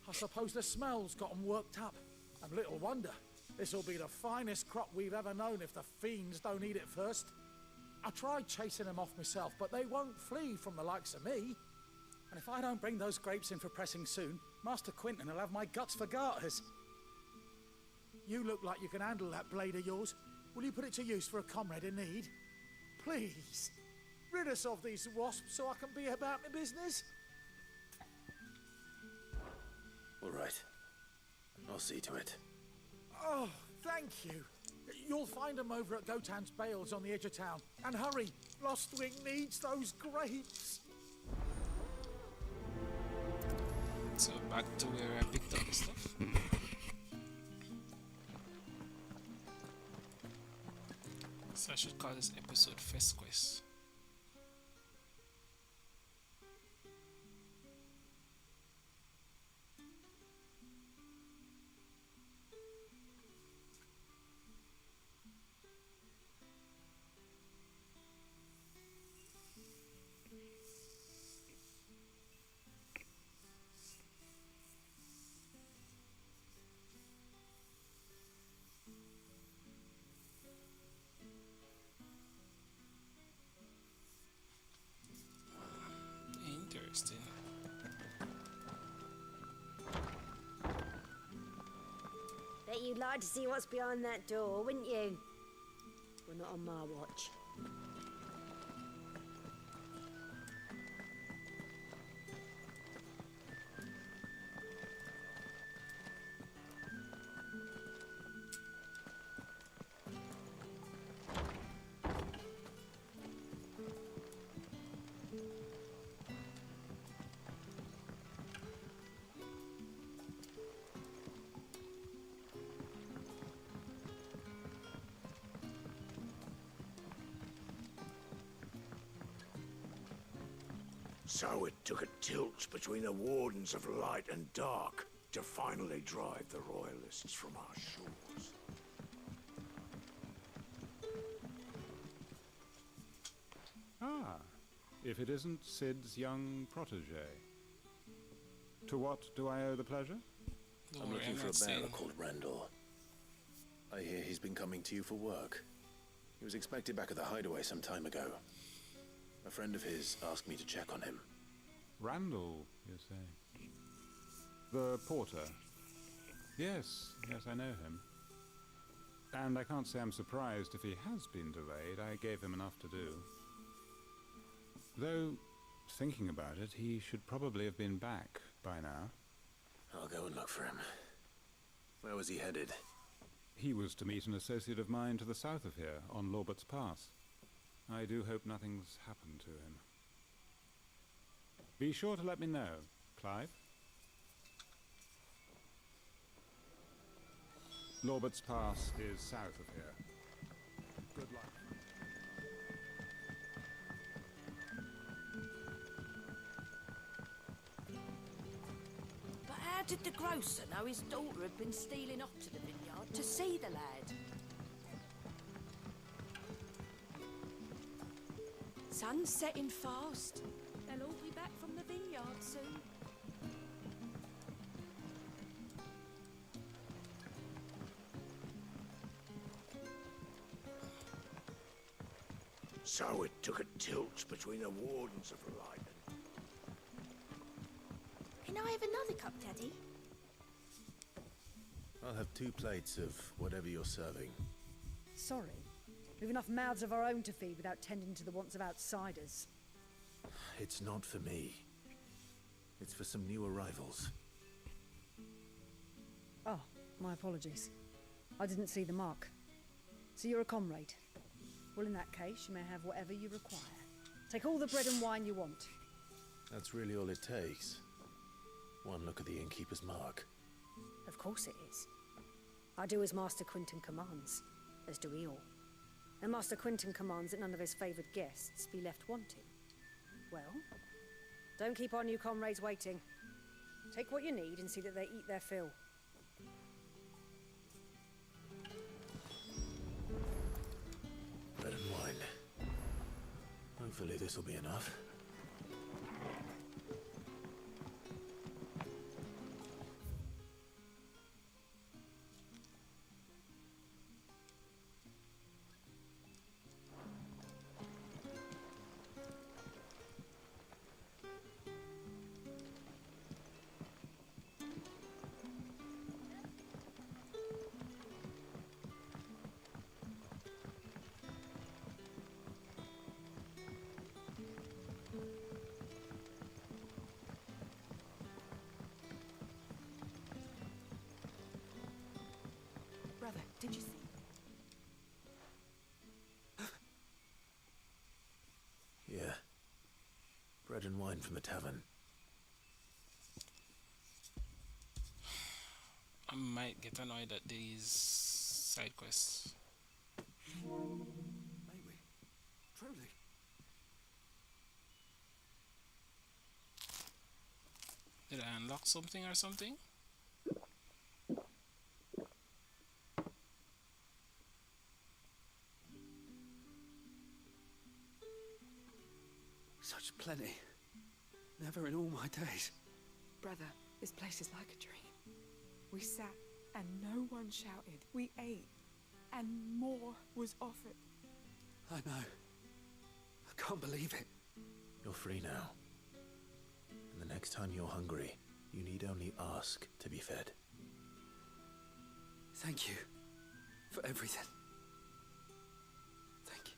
I suppose the smell's got them worked up. And little wonder. This'll be the finest crop we've ever known if the fiends don't eat it first. I tried chasing them off myself, but they won't flee from the likes of me. And if I don't bring those grapes in for pressing soon, Master Quentin will have my guts for garters. You look like you can handle that blade of yours. Will you put it to use for a comrade in need? Please, rid us of these wasps so I can be about my business. All right. I'll see to it. Oh, thank you. You'll find them over at Gotan's Bales on the edge of town. And hurry, Lostwing needs those grapes. So back to where I picked up the stuff. So I should call this episode FFXVI. Interesting. Bet you'd like to see what's behind that door, wouldn't you? Well, not on my watch. So it took a tilt between the Wardens of Light and Dark to finally drive the Royalists from our shores. Ah, if it isn't Sid's young protege. To what do I owe the pleasure? I'm looking for a bearer called Randall. I hear he's been coming to you for work. He was expected back at the hideaway some time ago. A friend of his asked me to check on him. Randall, you say? The porter? Yes, I know him. And I can't say I'm surprised if he has been delayed. I gave him enough to do. Though, thinking about it, he should probably have been back by now. I'll go and look for him. Where was he headed? He was to meet an associate of mine to the south of here, on Lorbert's Pass. I do hope nothing's happened to him. Be sure to let me know, Clive. Lorbert's Pass is south of here. Good luck. But how did the grocer know his daughter had been stealing off to the vineyard to see the lad? Sun's setting fast. They'll all be back from the vineyard soon. So it took a tilt between the Wardens of Light and... Can I have another cup, Daddy? I'll have 2 plates of whatever you're serving. Sorry. We've enough mouths of our own to feed without tending to the wants of outsiders. It's not for me. It's for some new arrivals. Oh, my apologies. I didn't see the mark. So you're a comrade. Well, in that case, you may have whatever you require. Take all the bread and wine you want. That's really all it takes. One look at the innkeeper's mark. Of course it is. I do as Master Quinton commands, as do we all. And Master Quinton commands that none of his favoured guests be left wanting. Well, don't keep our new comrades waiting. Take what you need and see that they eat their fill. Bread and wine. Hopefully this will be enough. Brother, did you see? Yeah. Bread and wine from the tavern. I might get annoyed at these side quests. Maybe. Truly. Did I unlock something or something? Such plenty. Never in all my days. Brother, this place is like a dream. We sat and no one shouted. We ate and more was offered. I know. I can't believe it. You're free now. And the next time you're hungry, you need only ask to be fed. Thank you for everything. Thank you.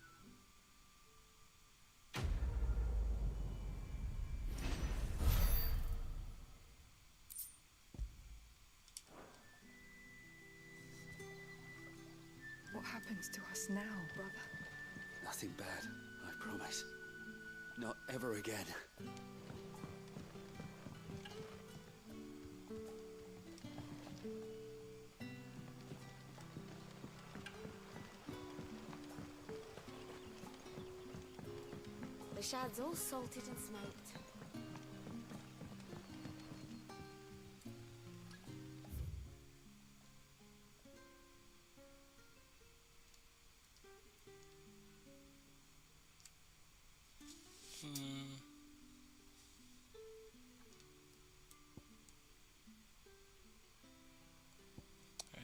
What happens to us now, brother? Nothing bad, I promise. Not ever again. The shad's all salted and smoked.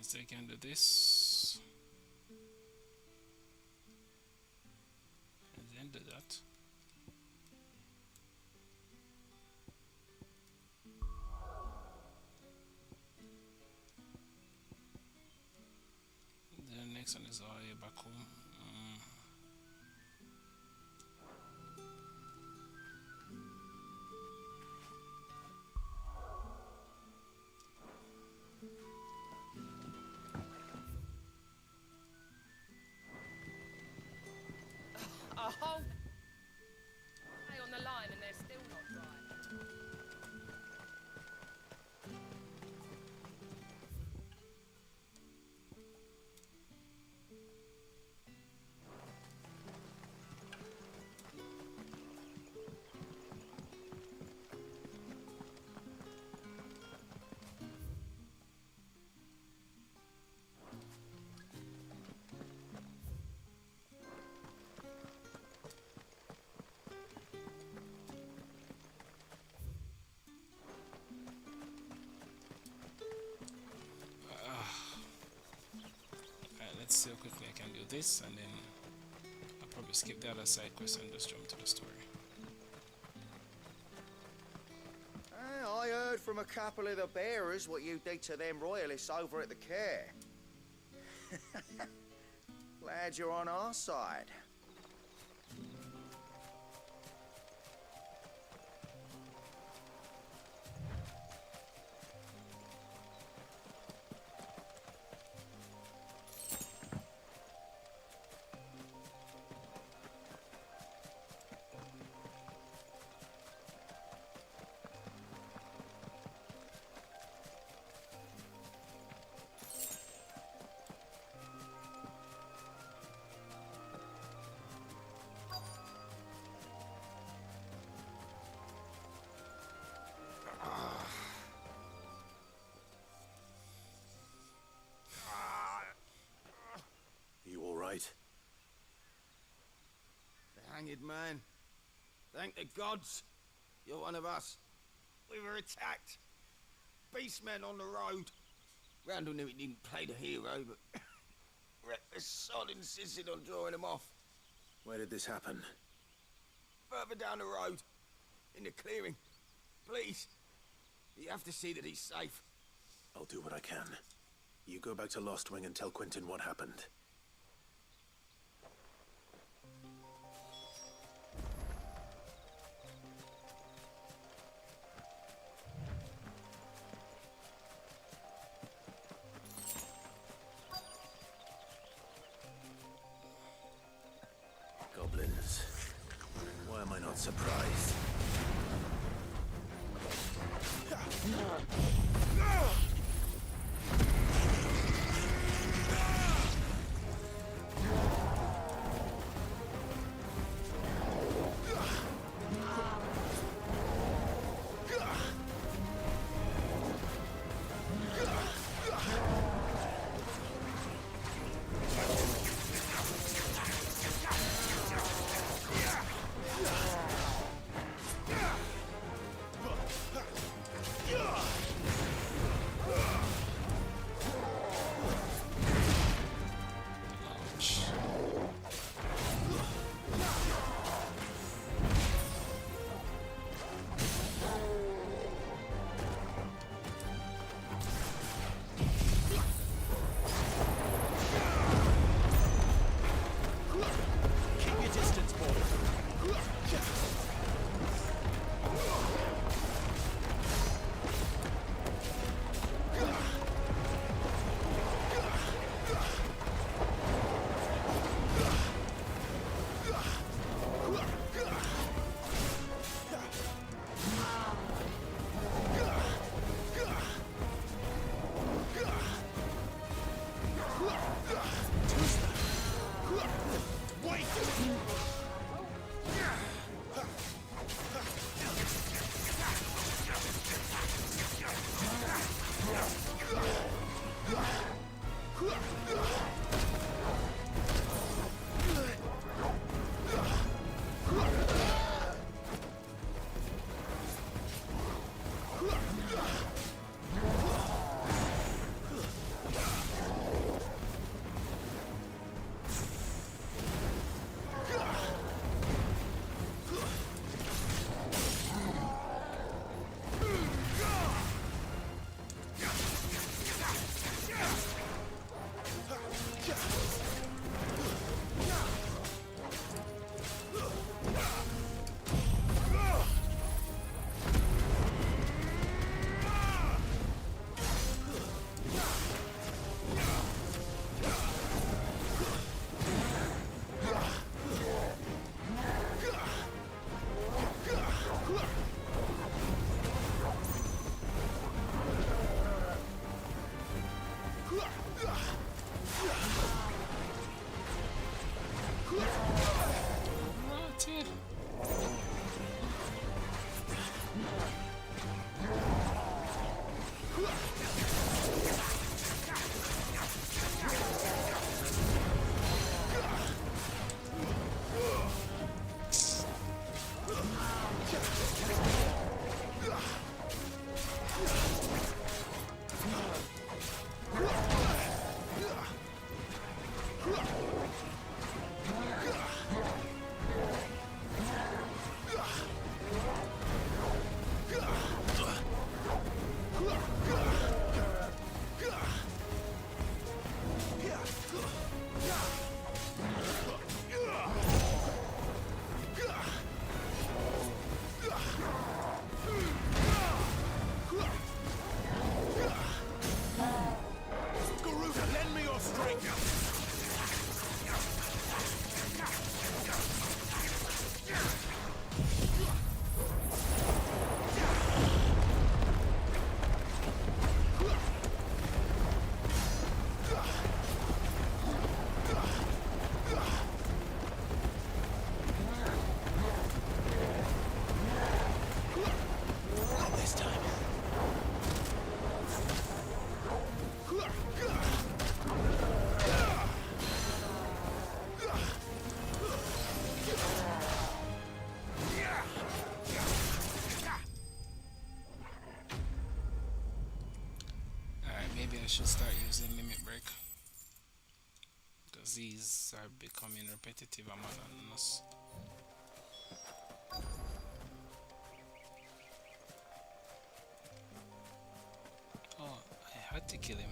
So I can do this. And then do that. The next one is back home. A whole day on the line and they're still not dry. Let's see how quickly I can do this, and then I'll probably skip the other side quest and just jump to the story. I heard from a couple of the bearers what you did to them royalists over at the care. Glad you're on our side. You all right? The hanged man. Thank the gods. You're one of us. We were attacked. Beastmen on the road. Randall knew he didn't play the hero, but reckless sod insisted on drawing him off. Where did this happen? Further down the road. In the clearing. Please. You have to see that he's safe. I'll do what I can. You go back to Lost Wing and tell Quentin what happened. Goblins. Why am I not surprised? should start using limit break. Because these are becoming repetitive and monotonous. Oh, I had to kill him.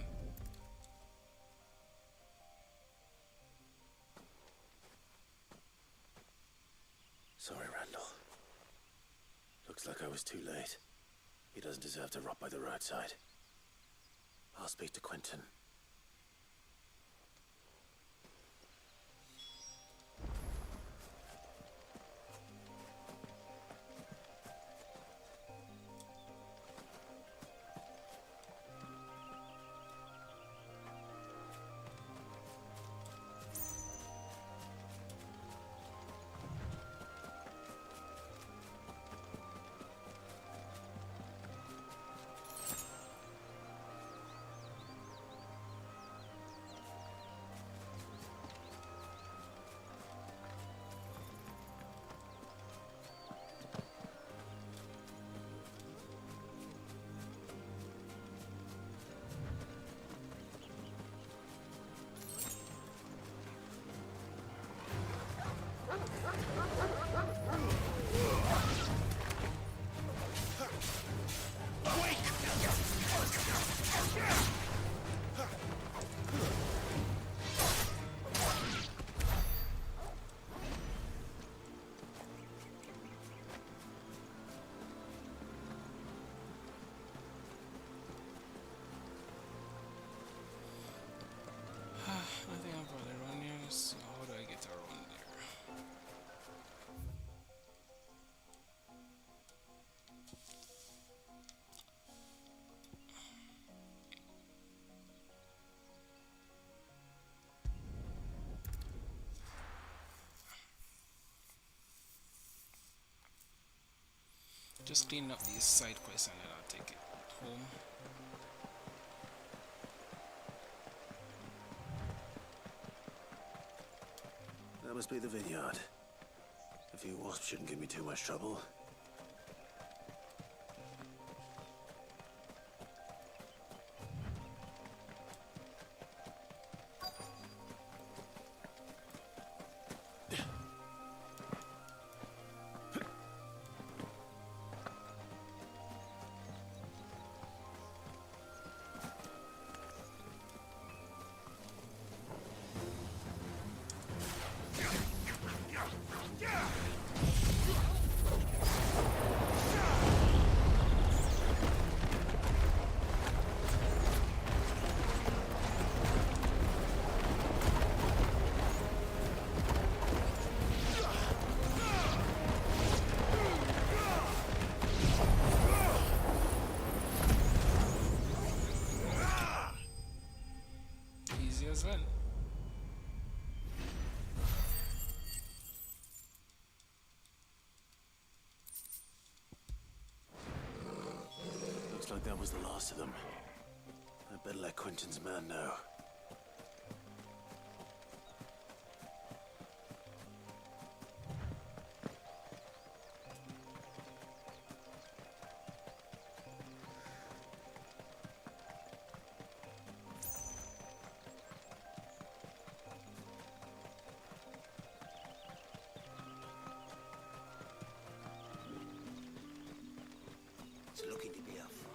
Sorry, Randall. Looks like I was too late. He doesn't deserve to rot by the roadside. I'll speak to Quentin. I think I've got around here, so how do I get around there? Just clean up these side quests and then I'll take it home. That must be the vineyard. A few wasps shouldn't give me too much trouble. Easy as that. Looks like that was the last of them. I'd better let Quentin's man know. It's looking to be a fine.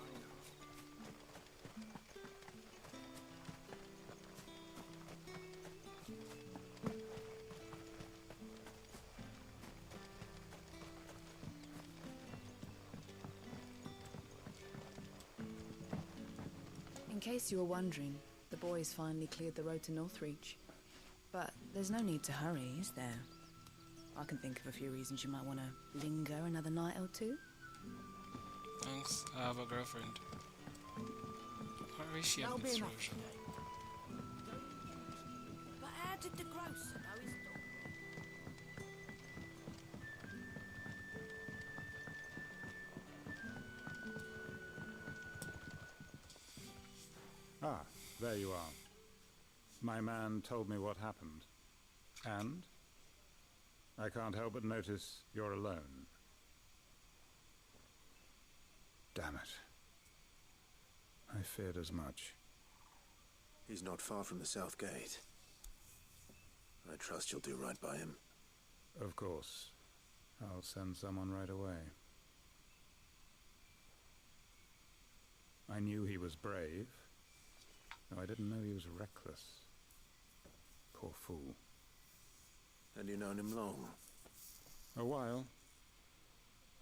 In case you were wondering, the boys finally cleared the road to Northreach. But there's no need to hurry, is there? I can think of a few reasons you might want to linger another night or two. Thanks, I have a girlfriend. Where is she on this road? But how did the grocer know his dog? Ah, there you are. My man told me what happened. And? I can't help but notice you're alone. Damn it. I feared as much. He's not far from the south gate. I trust you'll do right by him. Of course. I'll send someone right away. I knew he was brave, though I didn't know he was reckless. Poor fool. And you known him long? A while.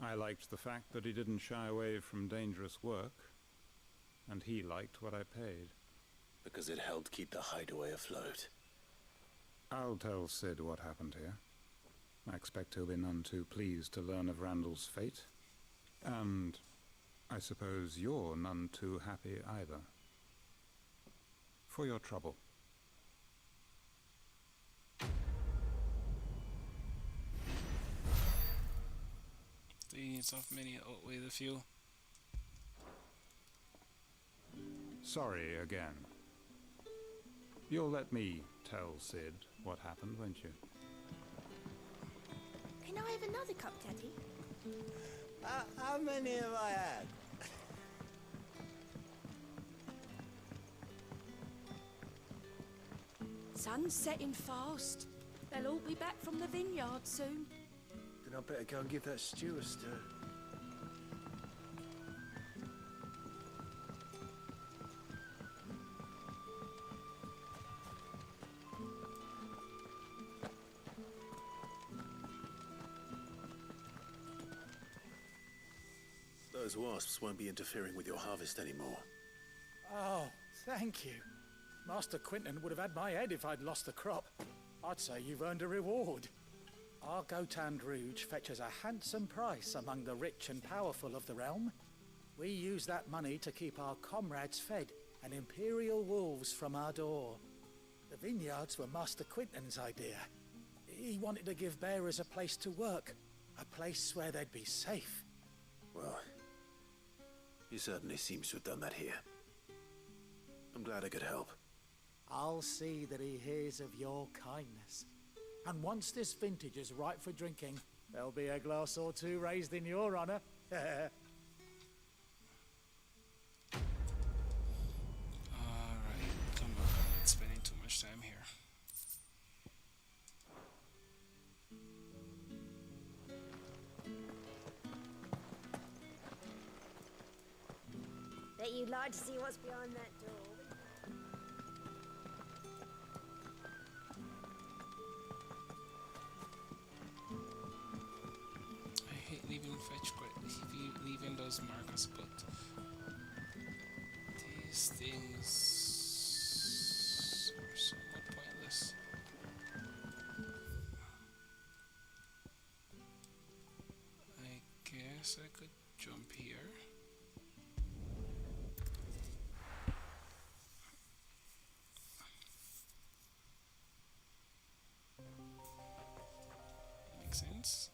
I liked the fact that he didn't shy away from dangerous work, and he liked what I paid. Because it helped keep the hideaway afloat. I'll tell Sid what happened here. I expect he'll be none too pleased to learn of Randall's fate. And I suppose you're none too happy either. For your trouble. The needs of many outweigh the few. Sorry again. You'll let me tell Sid what happened, won't you? Can I have another cup, Daddy? How many have I had? Sun's setting fast. They'll all be back from the vineyard soon. Then I better go and give that stew a stir. Those wasps won't be interfering with your harvest anymore. Oh, thank you. Master Quinton would have had my head if I'd lost the crop. I'd say you've earned a reward. Our Gotand Rouge fetches a handsome price among the rich and powerful of the realm. We use that money to keep our comrades fed and imperial wolves from our door. The vineyards were Master Quinton's idea. He wanted to give bearers a place to work, a place where they'd be safe. Well, he certainly seems to have done that here. I'm glad I could help. I'll see that he hears of your kindness. And once this vintage is ripe for drinking, there'll be a glass or two raised in your honor. Alright, come on, I'm not spending too much time here. Bet you'd like to see what's behind that door. I hate leaving leaving those markers, but these things are somewhat pointless. I guess I could jump here. Makes sense.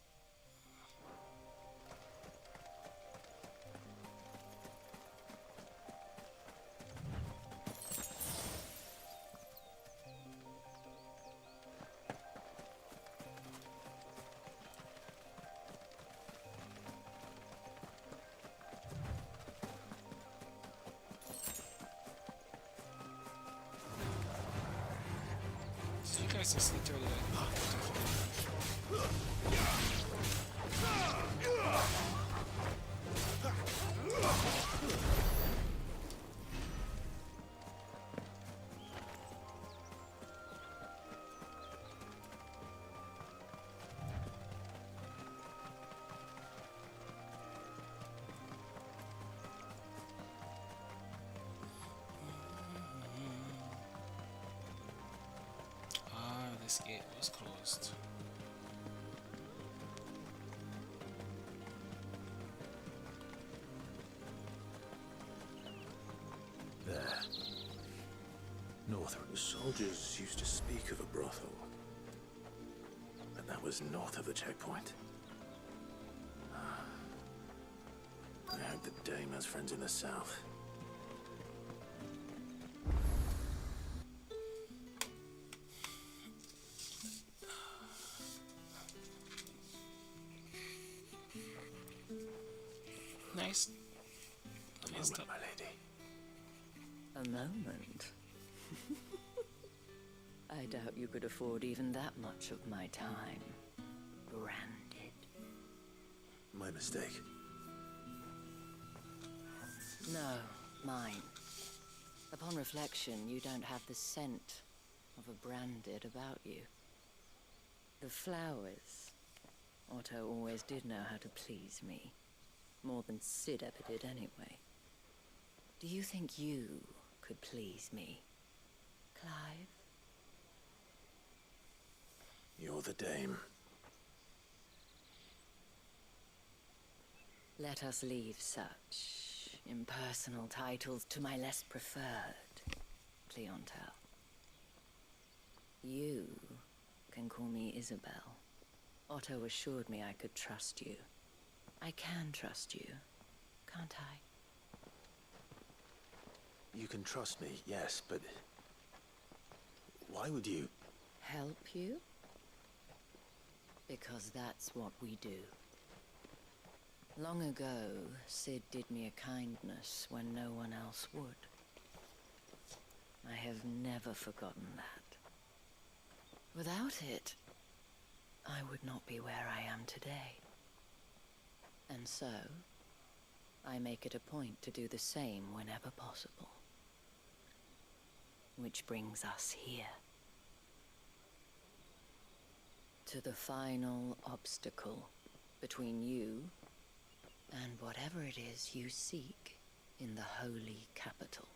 So you guys just literally like this gate was closed. There. North. The soldiers used to speak of a brothel. And that was north of the checkpoint. I hope the dame has friends in the south. Nice. A moment, my lady. A moment? I doubt you could afford even that much of my time. Branded. My mistake. No, mine. Upon reflection, you don't have the scent of a branded about you. The flowers. Otto always did know how to please me. More than Sid ever did anyway. Do you think you could please me, Clive? You're the dame. Let us leave such impersonal titles to my less preferred clientele. You can call me Isabel. Otto assured me I could trust you. I can trust you, can't I? You can trust me, yes, but... why would you? Help you? Because that's what we do. Long ago, Sid did me a kindness when no one else would. I have never forgotten that. Without it, I would not be where I am today. And so, I make it a point to do the same whenever possible. Which brings us here. To the final obstacle between you and whatever it is you seek in the holy capital.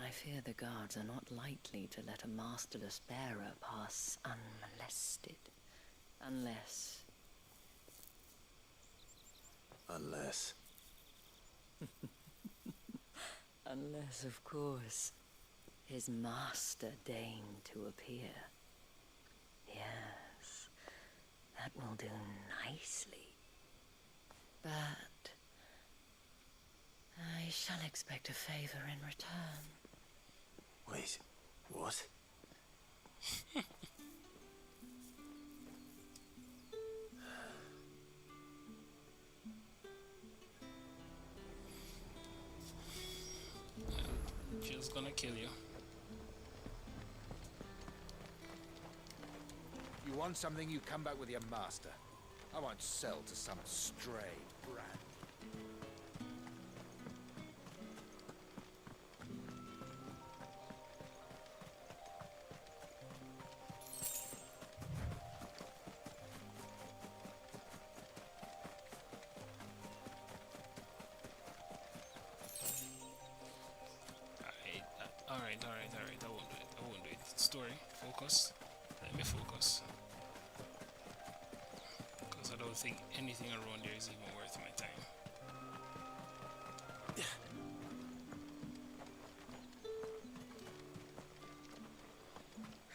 I fear the guards are not likely to let a masterless bearer pass unmolested. Unless... Unless... Unless, of course, his master deigned to appear. Yes, that will do nicely. But I shall expect a favor in return. Wait, what? Jill's gonna kill you. You want something, you come back with your master. I won't sell to some stray brat. Alright. I won't do it. Story, focus. Let me focus. Because I don't think anything around there is even worth my time.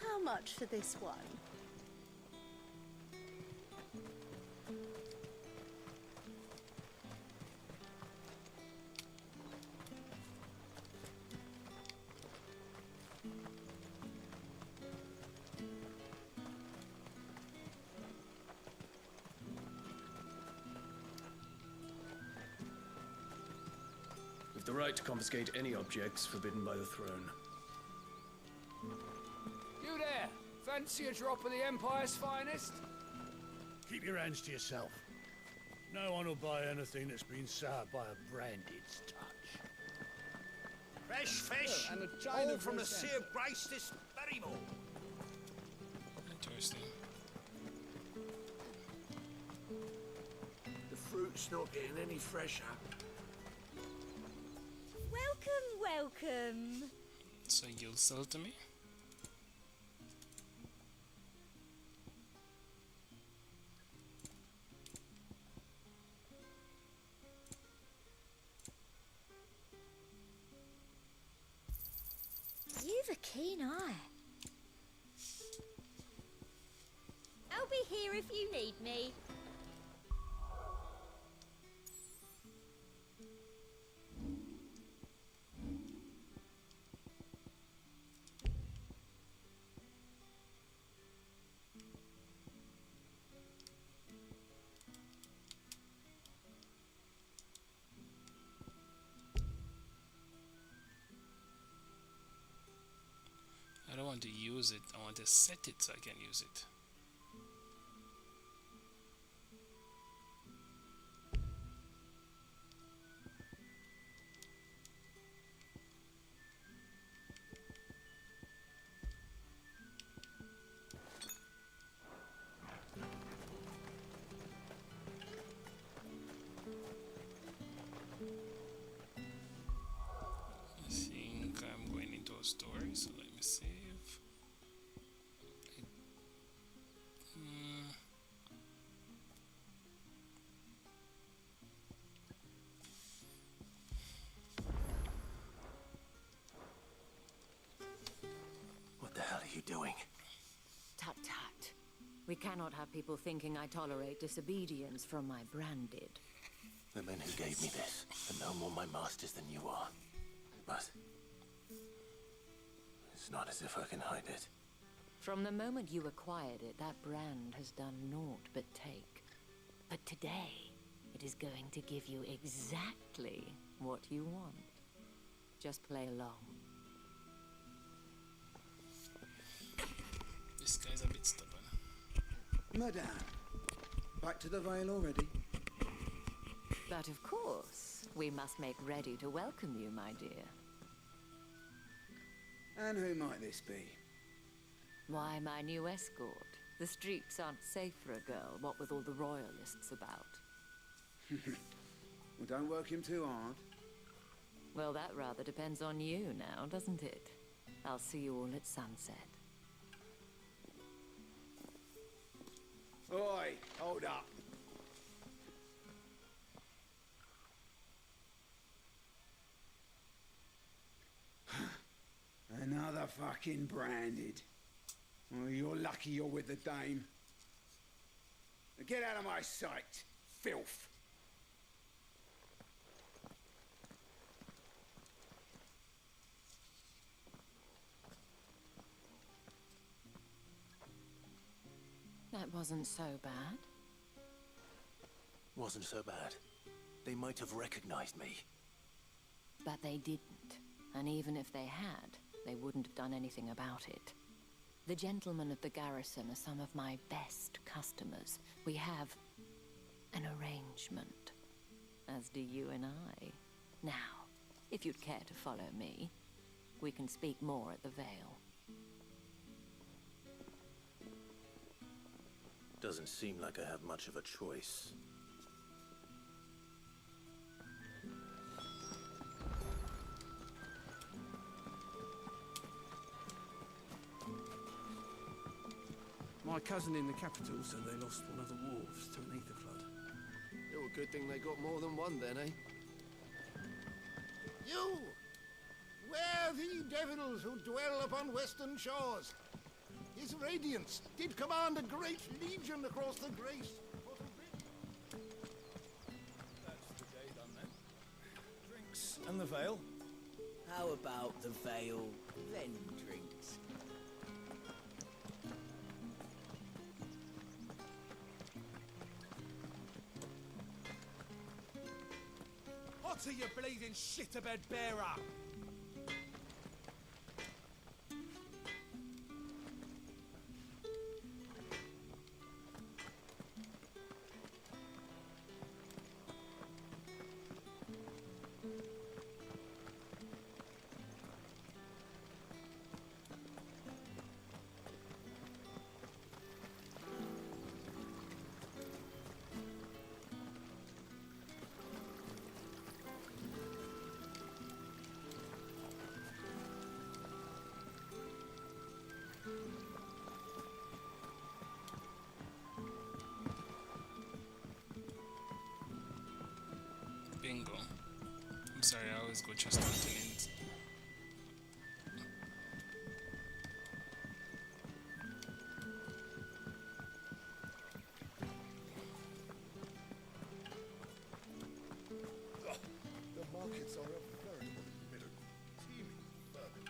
How much for this one? With the right to confiscate any objects forbidden by the throne. You there! Fancy a drop of the Empire's finest? Keep your hands to yourself. No one will buy anything that's been soured by a branded's touch. Fresh fish, and a china all from the percent. Sea of Grace this very morning. Interesting. The fruit's not getting any fresher. Welcome. So you'll sell to me? You've a keen eye. I'll be here if you need me. want to use it. I want to set it so I can use it. I think I'm going into a story, so let me save. Hmm. What the hell are you doing? Tut tut. We cannot have people thinking I tolerate disobedience from my branded. The men who gave me this are no more my masters than you are. But it's not as if I can hide it. From the moment you acquired it, that brand has done naught but take. But today, it is going to give you exactly what you want. Just play along. This guy's a bit stubborn. Madame, back to the Vale already? But of course, we must make ready to welcome you, my dear. And who might this be? Why, my new escort. The streets aren't safe for a girl, what with all the royalists about. Well, don't work him too hard. Well, that rather depends on you now, doesn't it? I'll see you all at sunset. Oi, hold up. Another fucking branded. Well, you're lucky you're with the dame. Now get out of my sight, filth. That wasn't so bad. Wasn't so bad. They might have recognized me. But they didn't. And even if they had, they wouldn't have done anything about it. The gentlemen of the garrison are some of my best customers. We have an arrangement, as do you and I. Now, if you'd care to follow me, we can speak more at the Vale. Doesn't seem like I have much of a choice. My cousin in the capital said they lost one of the wharves to an ether flood. Oh, good thing they got more than one then, eh? You! Worthy devils who dwell upon western shores! His radiance did command a great legion across the grace. That's the day done then. Drinks and the Vale? How about the Vale, then drinks? What are you bleeding shit-a-bed bearer? Bingo. I'm sorry, I always go just on to ends. The markets are a veritable middle, teeming ferment.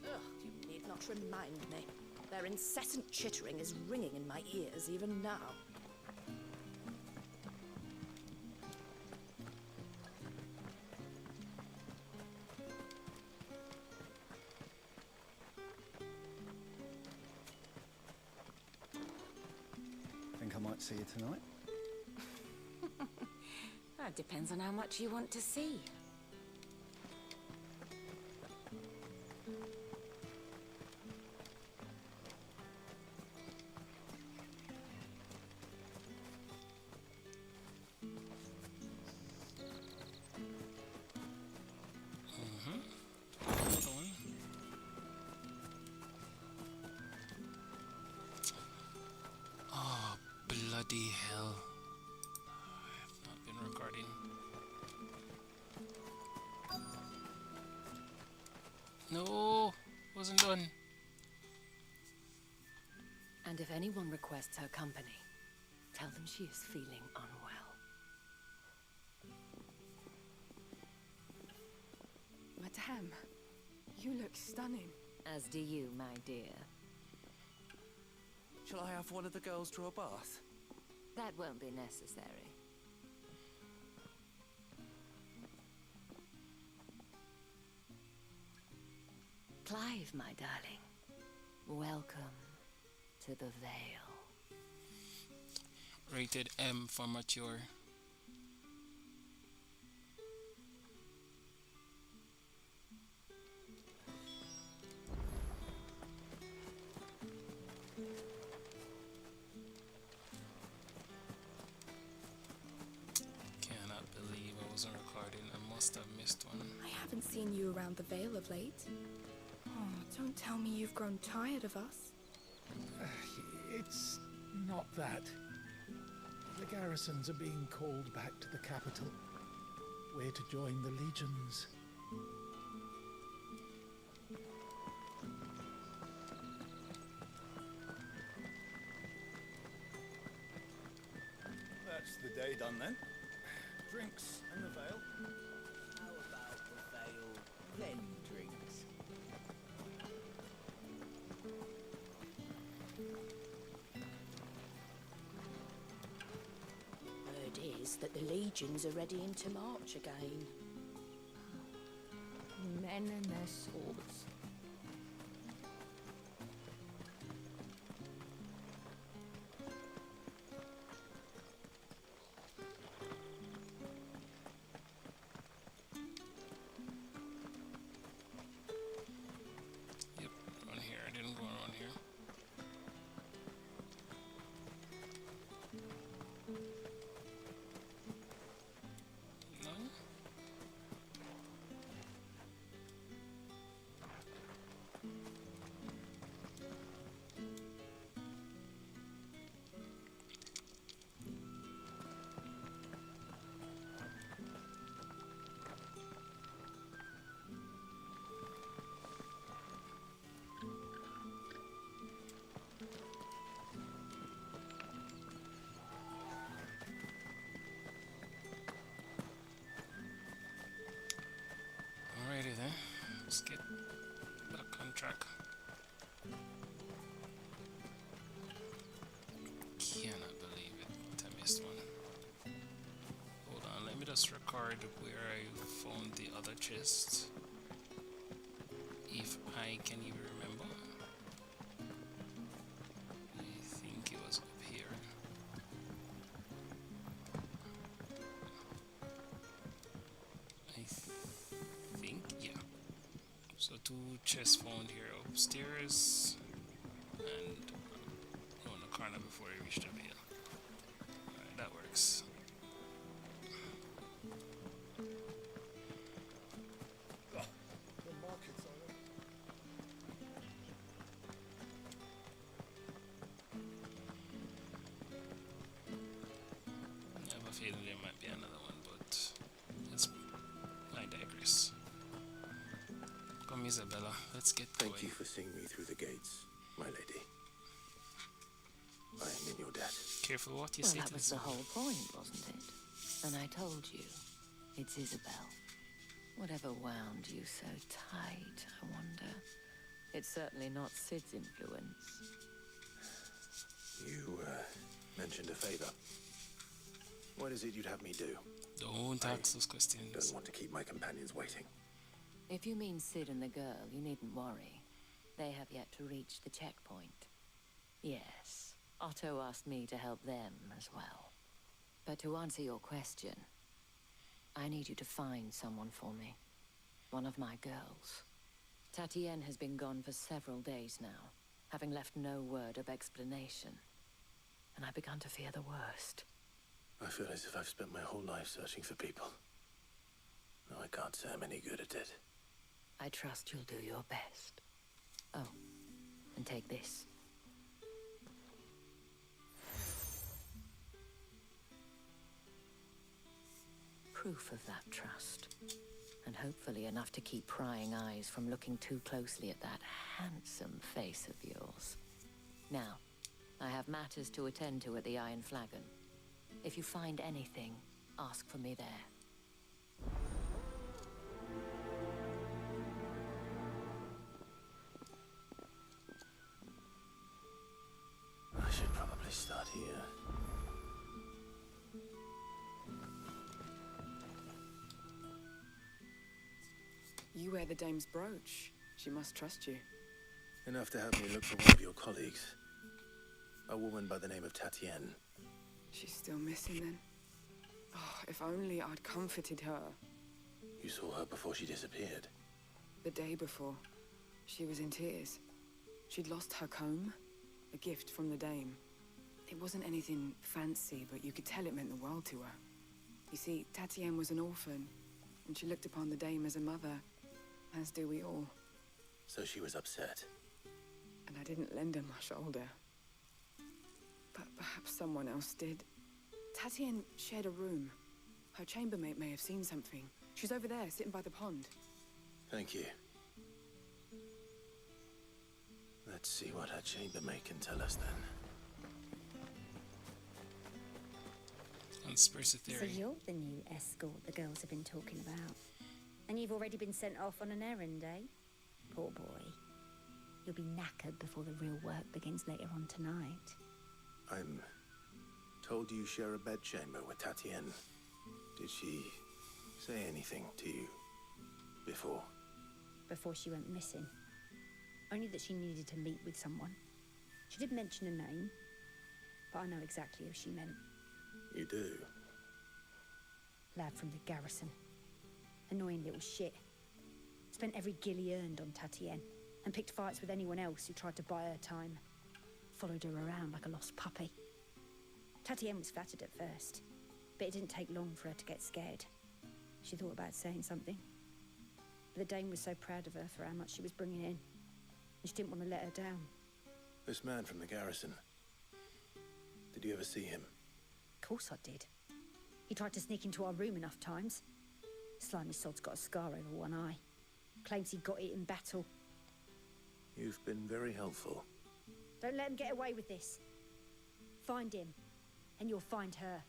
Ugh, you need not remind me. Their incessant chittering is ringing in my ears even now. Think I might see you tonight? That depends on how much you want to see. Oh, bloody hell. I have not been recording. No, wasn't done. And if anyone requests her company, tell them she is feeling unwell. Madame, you look stunning. As do you, my dear. Shall I have one of the girls draw a bath? That won't be necessary. Clive, my darling. Welcome to the Vale. Rated M for mature. Cannot believe I wasn't recording. I must have missed one. I haven't seen you around the Vale of late. Oh, don't tell me you've grown tired of us. It's not that. The garrisons are being called back to the capital. We're to join the legions. That's the day done then. Drinks and the Vale. How about the Vale, then drinks? Word is that the legions are readying to march again. Men and their swords. Yep, on here. I didn't go on here. No? Alrighty then, let's get back on track. Cannot believe it, I missed one. Hold on, let me just record where I found the other chest. If I can even remember. I think it was up here. I think, yeah. So 2 chests found here upstairs and on the corner before I reached the Vale. Alright, that works. The market's on it. I have a feeling there might be another one, but I digress. Come, Isabella, let's get going. Thank you for seeing me through the gates, my lady. I am in your debt. Careful what you Well, say that to was this the one. whole point, wasn't it? And I told you, it's Isabel. Whatever wound you so tight, I wonder. It's certainly not Sid's influence. You, mentioned a favor. What is it you'd have me do? Don't ask those questions. Don't want to keep my companions waiting. If you mean Sid and the girl, you needn't worry. They have yet to reach the checkpoint. Yes, Otto asked me to help them as well. But to answer your question, I need you to find someone for me. One of my girls. Tatienne has been gone for several days now, having left no word of explanation. And I've begun to fear the worst. I feel as if I've spent my whole life searching for people. No, I can't say I'm any good at it. I trust you'll do your best. Oh, and take this. Proof of that trust. And hopefully enough to keep prying eyes from looking too closely at that handsome face of yours. Now, I have matters to attend to at the Iron Flagon. If you find anything, ask for me there. I should probably start here. You wear the dame's brooch. She must trust you. Enough to have me look for one of your colleagues. A woman by the name of Tatienne. She's still missing then. Oh, if only I'd comforted her. You saw her before she disappeared. The day before, she was in tears. She'd lost her comb, a gift from the dame. It wasn't anything fancy, but you could tell it meant the world to her. You see, Tatienne was an orphan, and she looked upon the dame as a mother, as do we all. So she was upset. And I didn't lend her my shoulder. But perhaps someone else did. Tatienne shared a room. Her chambermaid may have seen something. She's over there, sitting by the pond. Thank you. Let's see what her chambermaid can tell us then. Conspiracy So theory. you're the new escort the girls have been talking about. And you've already been sent off on an errand, eh? Poor boy. You'll be knackered before the real work begins later on tonight. I'm told you share a bedchamber with Tatienne. Did she say anything to you before? Before she went missing. Only that she needed to meet with someone. She did mention a name, but I know exactly who she meant. You do? Lad from the garrison. Annoying little shit. Spent every gil he earned on Tatienne, and picked fights with anyone else who tried to buy her time. Followed her around like a lost puppy. Tatienne was flattered at first, but it didn't take long for her to get scared. She thought about saying something. But the dame was so proud of her for how much she was bringing in, and she didn't want to let her down. This man from the garrison. Did you ever see him? Of course I did. He tried to sneak into our room enough times. Slimy sod's got a scar over one eye. Claims he got it in battle. You've been very helpful. Don't let him get away with this. Find him, and you'll find her.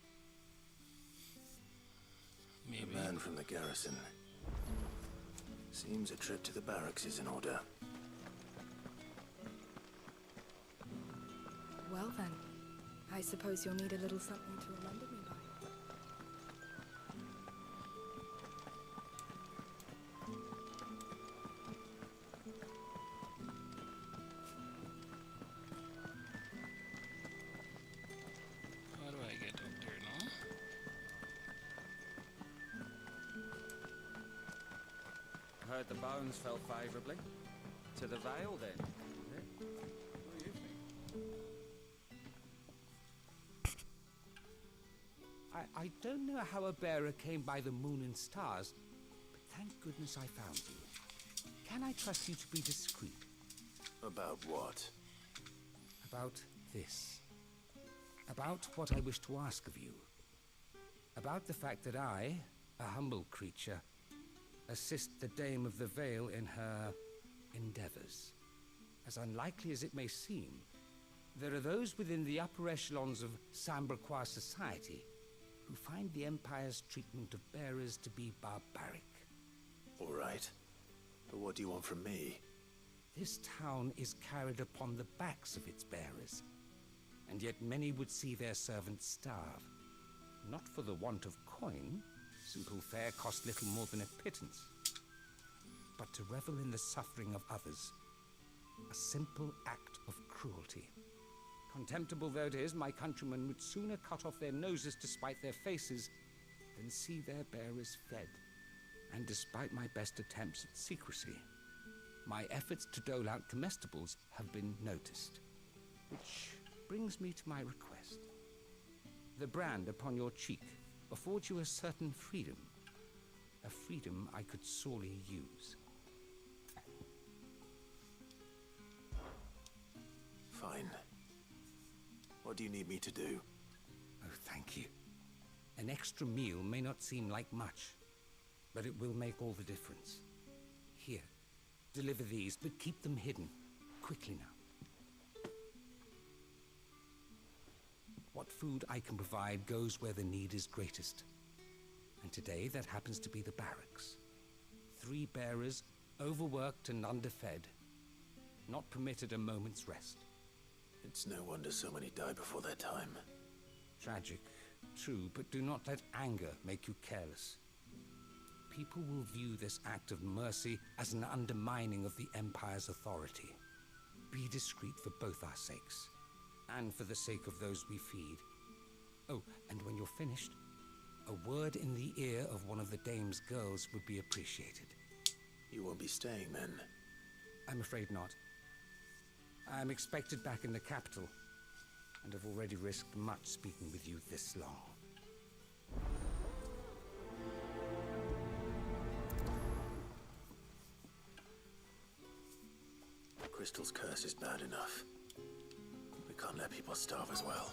Maybe. A man from the garrison. Seems a trip to the barracks is in order. Well then, I suppose you'll need a little something to remember me by. How do I get up there now? Heard the bones fell favourably. To the Vale, then. What do you think? I don't know how a bearer came by the moon and stars, but thank goodness I found you. Can I trust you to be discreet? About what? About this. About what I wish to ask of you. About the fact that I, a humble creature, assist the Dame of the Vale in her endeavors. As unlikely as it may seem, there are those within the upper echelons of Samberquois society who find the Empire's treatment of bearers to be barbaric. All right. But what do you want from me? This town is carried upon the backs of its bearers, and yet many would see their servants starve. Not for the want of coin, simple fare cost little more than a pittance, but to revel in the suffering of others, a simple act of cruelty. Contemptible though it is, my countrymen would sooner cut off their noses to spite their faces than see their bearers fed. And despite my best attempts at secrecy, my efforts to dole out comestibles have been noticed. Which brings me to my request. The brand upon your cheek affords you a certain freedom. A freedom I could sorely use. Fine. What do you need me to do? Oh, thank you. An extra meal may not seem like much, but it will make all the difference. Here, deliver these, but keep them hidden. Quickly now. What food I can provide goes where the need is greatest. And today that happens to be the barracks. 3 bearers, overworked and underfed, not permitted a moment's rest. It's no wonder so many die before their time. Tragic, true, but do not let anger make you careless. People will view this act of mercy as an undermining of the Empire's authority. Be discreet for both our sakes, and for the sake of those we feed. Oh, and when you're finished, a word in the ear of one of the dame's girls would be appreciated. You won't be staying, then? I'm afraid not. I'm expected back in the capital, and have already risked much speaking with you this long. Crystal's curse is bad enough. We can't let people starve as well.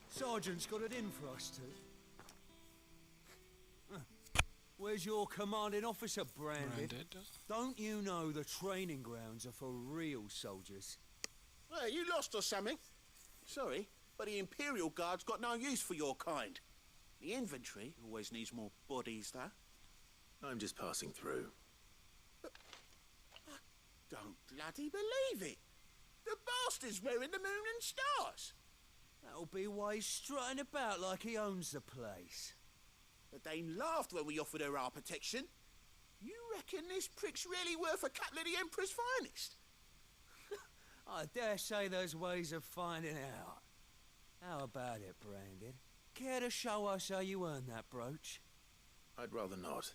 Sergeant's got it in for us two. Where's your commanding officer, Branded? Don't you know the training grounds are for real soldiers? Well, you lost or something? Sorry, but the Imperial Guard's got no use for your kind. The infantry always needs more bodies, though. I'm just passing through. But I don't bloody believe it. The bastard's wearing the moon and stars. That'll be why he's strutting about like he owns the place. The dame laughed when we offered her our protection. You reckon this prick's really worth a couple of the Emperor's finest? I dare say there's ways of finding out. How about it, Branded? Care to show us how you earned that brooch? I'd rather not.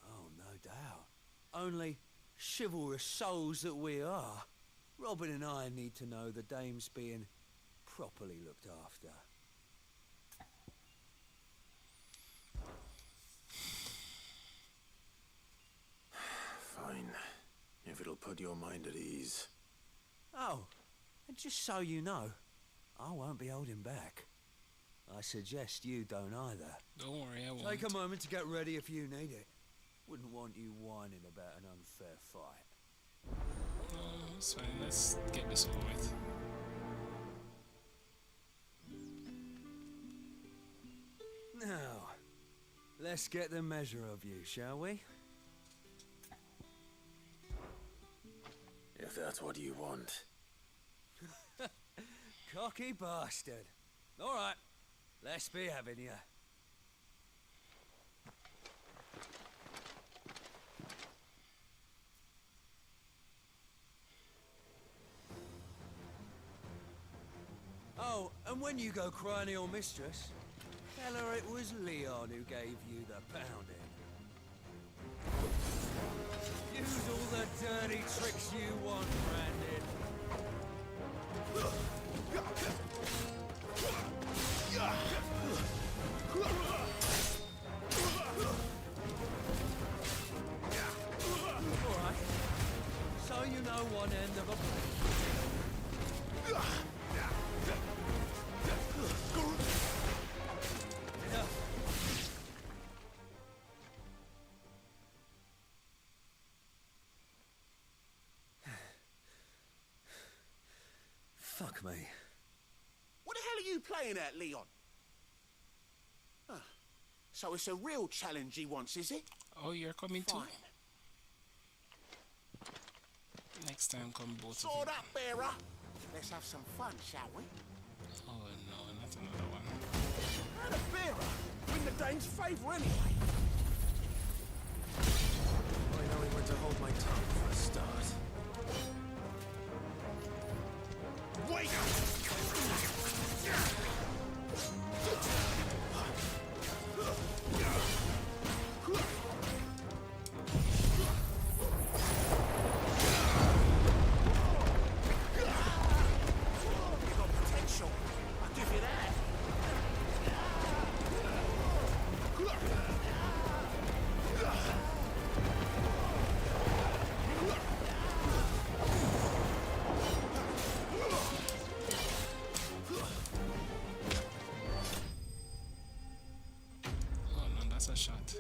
Oh, no doubt. Only chivalrous souls that we are, Robin and I need to know the dame's being properly looked after. Fine. If it'll put your mind at ease. Oh, and just so you know, I won't be holding back. I suggest you don't either. Don't worry, I won't. Take a moment to get ready if you need it. Wouldn't want you whining about an unfair fight. No, it's fine. Let's get this over with. Now, let's get the measure of you, shall we? If that's what you want. Cocky bastard. All right, let's be having you. Oh, and when you go crying to your mistress, tell her it was Leon who gave you the pounding. Use all the dirty tricks you want, Brandon. All right. So you know one end of a Fuck me. What the hell are you playing at, Leon? Ah, so it's a real challenge he wants, is it? Oh, you're coming Fine. too? Next time come both of Sword you. up, bearer. Let's have some fun, shall we? Oh no, not another one. And a bearer! Win the Dane's favour anyway. I know he went to hold my tongue for a start. Wait! Oh no, that's a shot.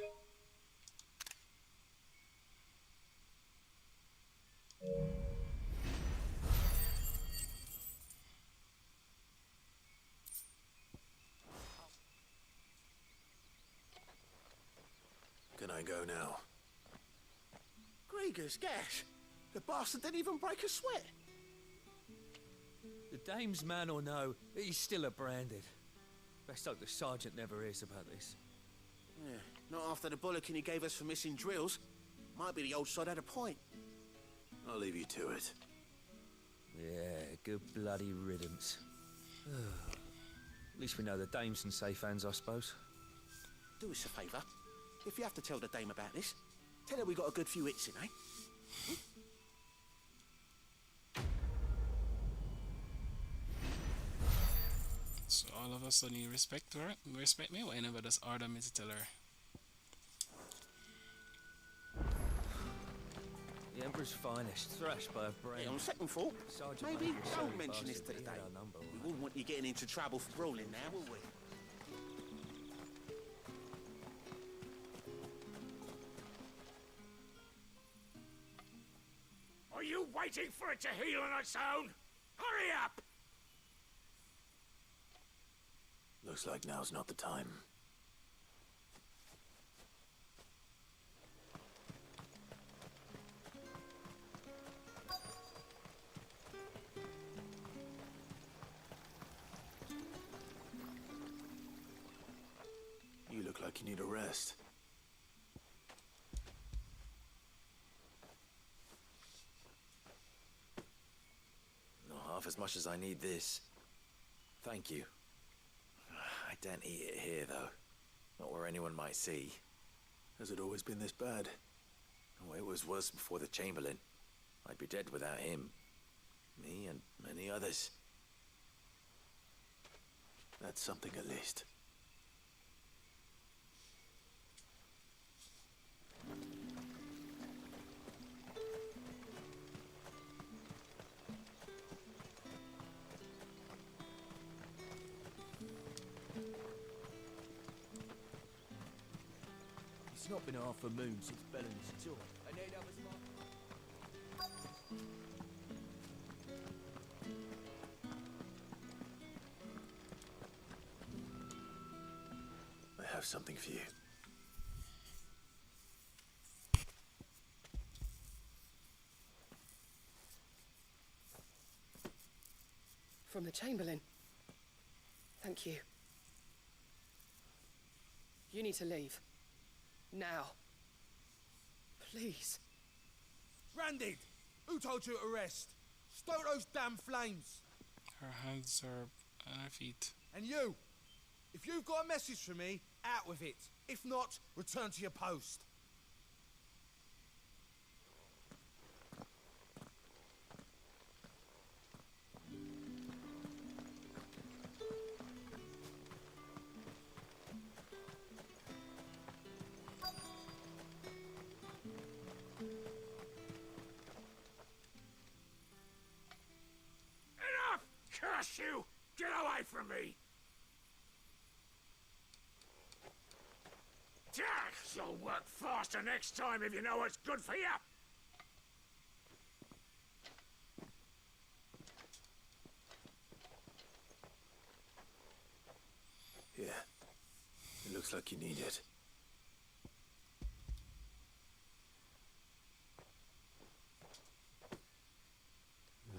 Can I go now? Grieger's gas. The bastard didn't even break a sweat. The dame's man or no, he's still a branded. Best hope the sergeant never hears about this. Yeah, not after the bollocking he gave us for missing drills. Might be the old sod had a point. I'll leave you to it. Yeah, good bloody riddance. At least we know the dame's in safe hands, I suppose. Do us a favour. If you have to tell the dame about this, tell her we got a good few hits in, eh? So all of a sudden you respect her, respect me, why never just order me to tell her? The Emperor's finest, thrashed by a brain. Yeah, on second thought, Sergeant maybe Major don't Surly mention this bastard, to the he had dame. our number, We wouldn't want you getting into trouble for brawling now, will we? Are you waiting for it to heal on its own? Hurry up! Looks like now's not the time. You look like you need a rest. Not half as much as I need this. Thank you. I daren't eat it here, though. Not where anyone might see. Has it always been this bad? Oh, it was worse before the Chamberlain. I'd be dead without him. Me and many others. That's something at least. It's not been half a moon since Bellen's tour. I need others I have something for you. From the Chamberlain. Thank you. You need to leave. Now. Please. Branded! Who told you to rest? Stoke those damn flames! Her hands are on her feet. And you! If you've got a message for me, out with it. If not, return to your post. Enough! Curse you! Get away from me! You'll work faster next time if you know what's good for you! Yeah. It looks like you need it.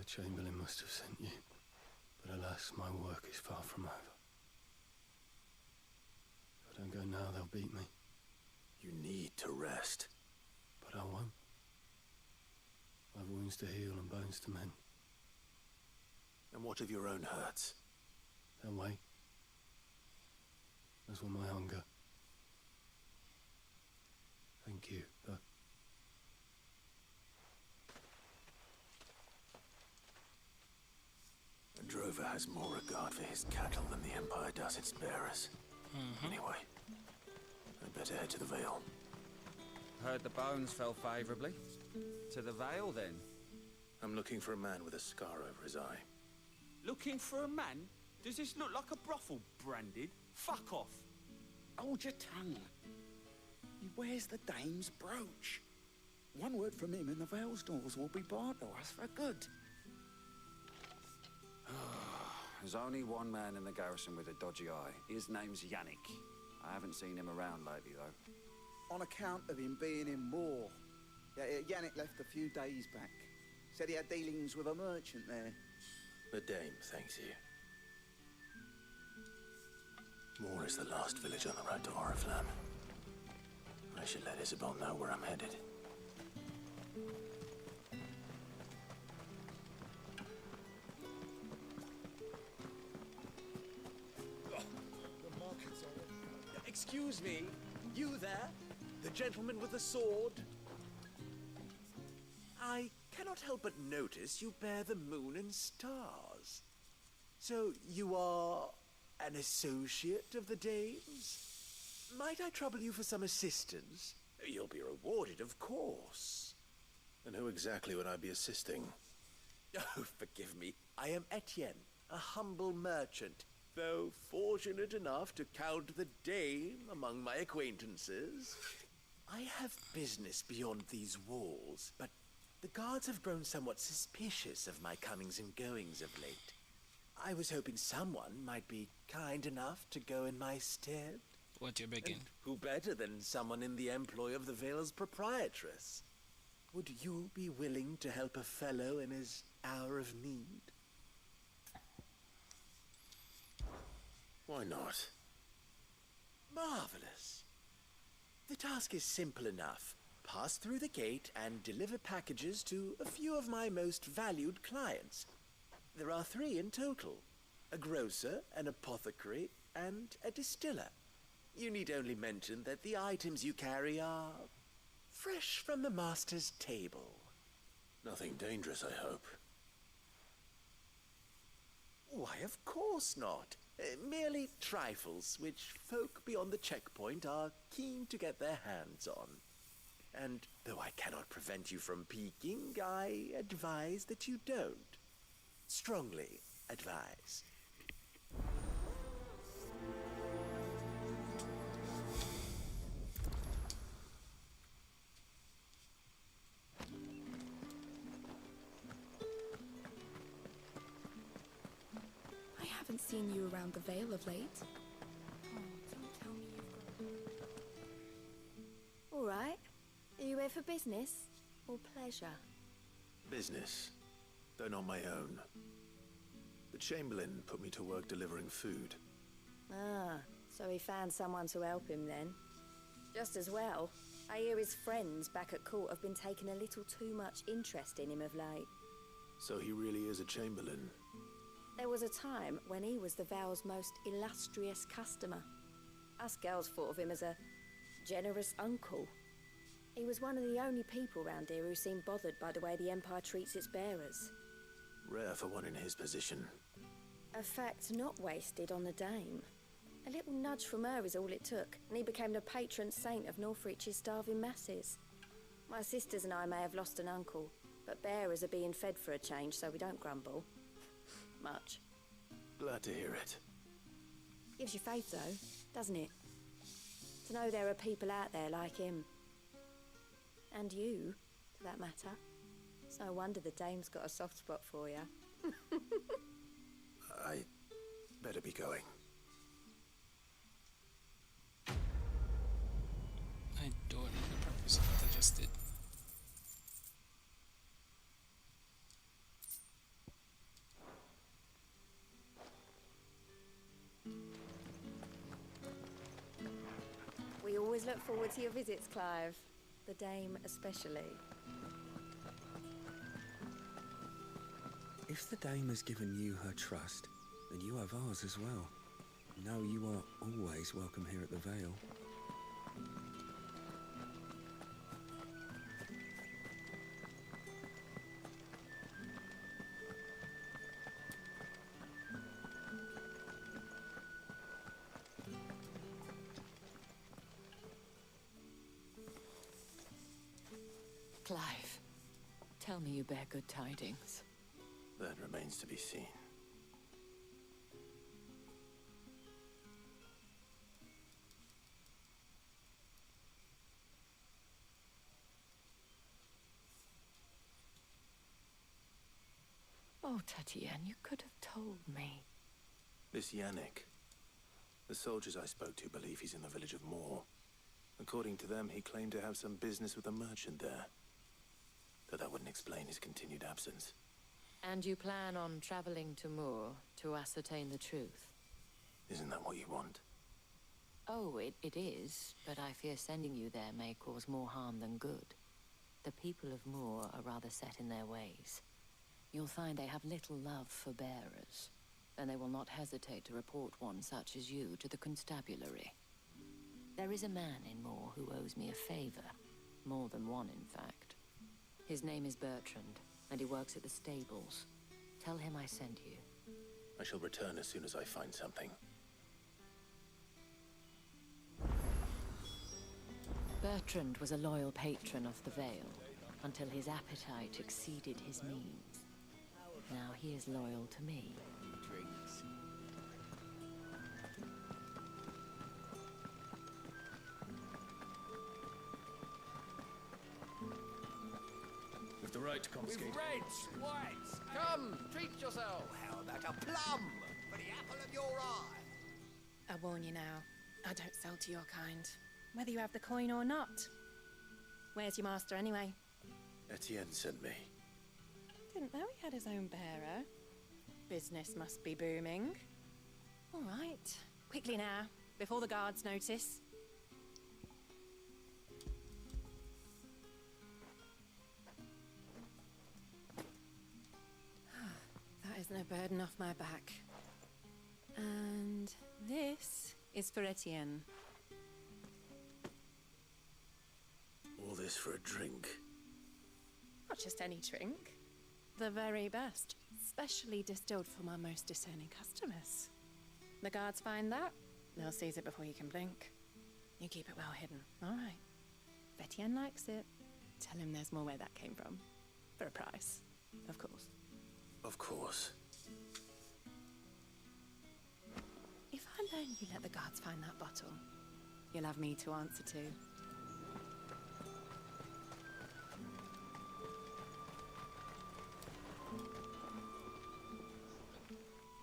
Chamberlain must have sent you, but alas, my work is far from over. If I don't go now, they'll beat me. You need to rest. But I won't. I've wounds to heal and bones to mend. And what of your own hurts? They'll wait. As will my hunger. Thank you, though. A drover has more regard for his cattle than the Empire does its bearers. Anyway, I'd better head to the Vale. Heard the bones fell favourably. To the Vale, then? I'm looking for a man with a scar over his eye. Looking for a man? Does this look like a brothel branded? Fuck off. Hold your tongue. He wears the dame's brooch. One word from him and the Vale's doors will be barred to us for good. There's only one man in the garrison with a dodgy eye. His name's Yannick. I haven't seen him around lately, though. On account of him being in war. Yeah, Yannick left a few days back. Said he had dealings with a merchant there. The dame thanks you. Moor is the last village on the road to Oriflamme. I should let Isabel know where I'm headed. The market's on it. Excuse me, you there? The gentleman with the sword? I cannot help but notice you bear the moon and stars. So you are an associate of the dame's? Might I trouble you for some assistance? You'll be rewarded, of course. And who exactly would I be assisting? Oh, forgive me. I am Etienne, a humble merchant, though fortunate enough to count the dame among my acquaintances. I have business beyond these walls, but the guards have grown somewhat suspicious of my comings and goings of late. I was hoping someone might be kind enough to go in my stead. What you begging? And who better than someone in the employ of the Vale's proprietress? Would you be willing to help a fellow in his hour of need? Why not? Marvelous. The task is simple enough. Pass through the gate and deliver packages to a few of my most valued clients. There are 3 in total. A grocer, an apothecary, and a distiller. You need only mention that the items you carry are fresh from the master's table. Nothing dangerous, I hope. Why, of course not. Merely trifles which folk beyond the checkpoint are keen to get their hands on. And though I cannot prevent you from peeking, I advise that you don't. Strongly advise. I haven't seen you around the Vale of late. Oh, don't tell me you've got... All right. Are you here for business or pleasure? Business, though not my own. The Chamberlain put me to work delivering food. Ah, so he found someone to help him then. Just as well. I hear his friends back at court have been taking a little too much interest in him of late. So he really is a Chamberlain. There was a time when he was the Vale's most illustrious customer. Us girls thought of him as a generous uncle. He was one of the only people round here who seemed bothered by the way the Empire treats its bearers. Rare for one in his position. A fact not wasted on the dame. A little nudge from her is all it took, and he became the patron saint of Northreach's starving masses. My sisters and I may have lost an uncle, but bearers are being fed for a change, so we don't grumble. Much. Glad to hear it. Gives you faith, though, doesn't it? To know there are people out there like him. And you, for that matter. It's no wonder the dame's got a soft spot for you. I better be going. I don't know the purpose of what I just did. Look forward to your visits, Clive. The dame especially. If the dame has given you her trust, then you have ours as well. Know you are always welcome here at the Vale. Clive, tell me you bear good tidings. That remains to be seen. Oh, Tatienne, you could have told me. This Yannick. The soldiers I spoke to believe he's in the village of Moor. According to them, he claimed to have some business with a merchant there. Though that wouldn't explain his continued absence. And you plan on traveling to Moor to ascertain the truth? Isn't that what you want? Oh, it is, but I fear sending you there may cause more harm than good. The people of Moor are rather set in their ways. You'll find they have little love for bearers, and they will not hesitate to report one such as you to the constabulary. There is a man in Moor who owes me a favor. More than one, in fact. His name is Bertrand, and he works at the stables. Tell him I sent you. I shall return as soon as I find something. Bertrand was a loyal patron of the Vale, until his appetite exceeded his means. Now he is loyal to me. Drinks. With the right to confiscate. With reds, whites, come, treat yourself. How about a plum for the apple of your eye? I warn you now, I don't sell to your kind, whether you have the coin or not. Where's your master anyway? Etienne sent me. Didn't know he had his own bearer. Business must be booming. All right, quickly now, before the guards notice. That is no burden off my back. And this is for Etienne. All this for a drink. Not just any drink. The very best, specially distilled for my most discerning customers. The guards find that, they'll seize it before you can blink. You keep it well hidden, all right. If Etienne likes it, tell him there's more where that came from. For a price, of course. Of course. If I learn you let the guards find that bottle, you'll have me to answer to.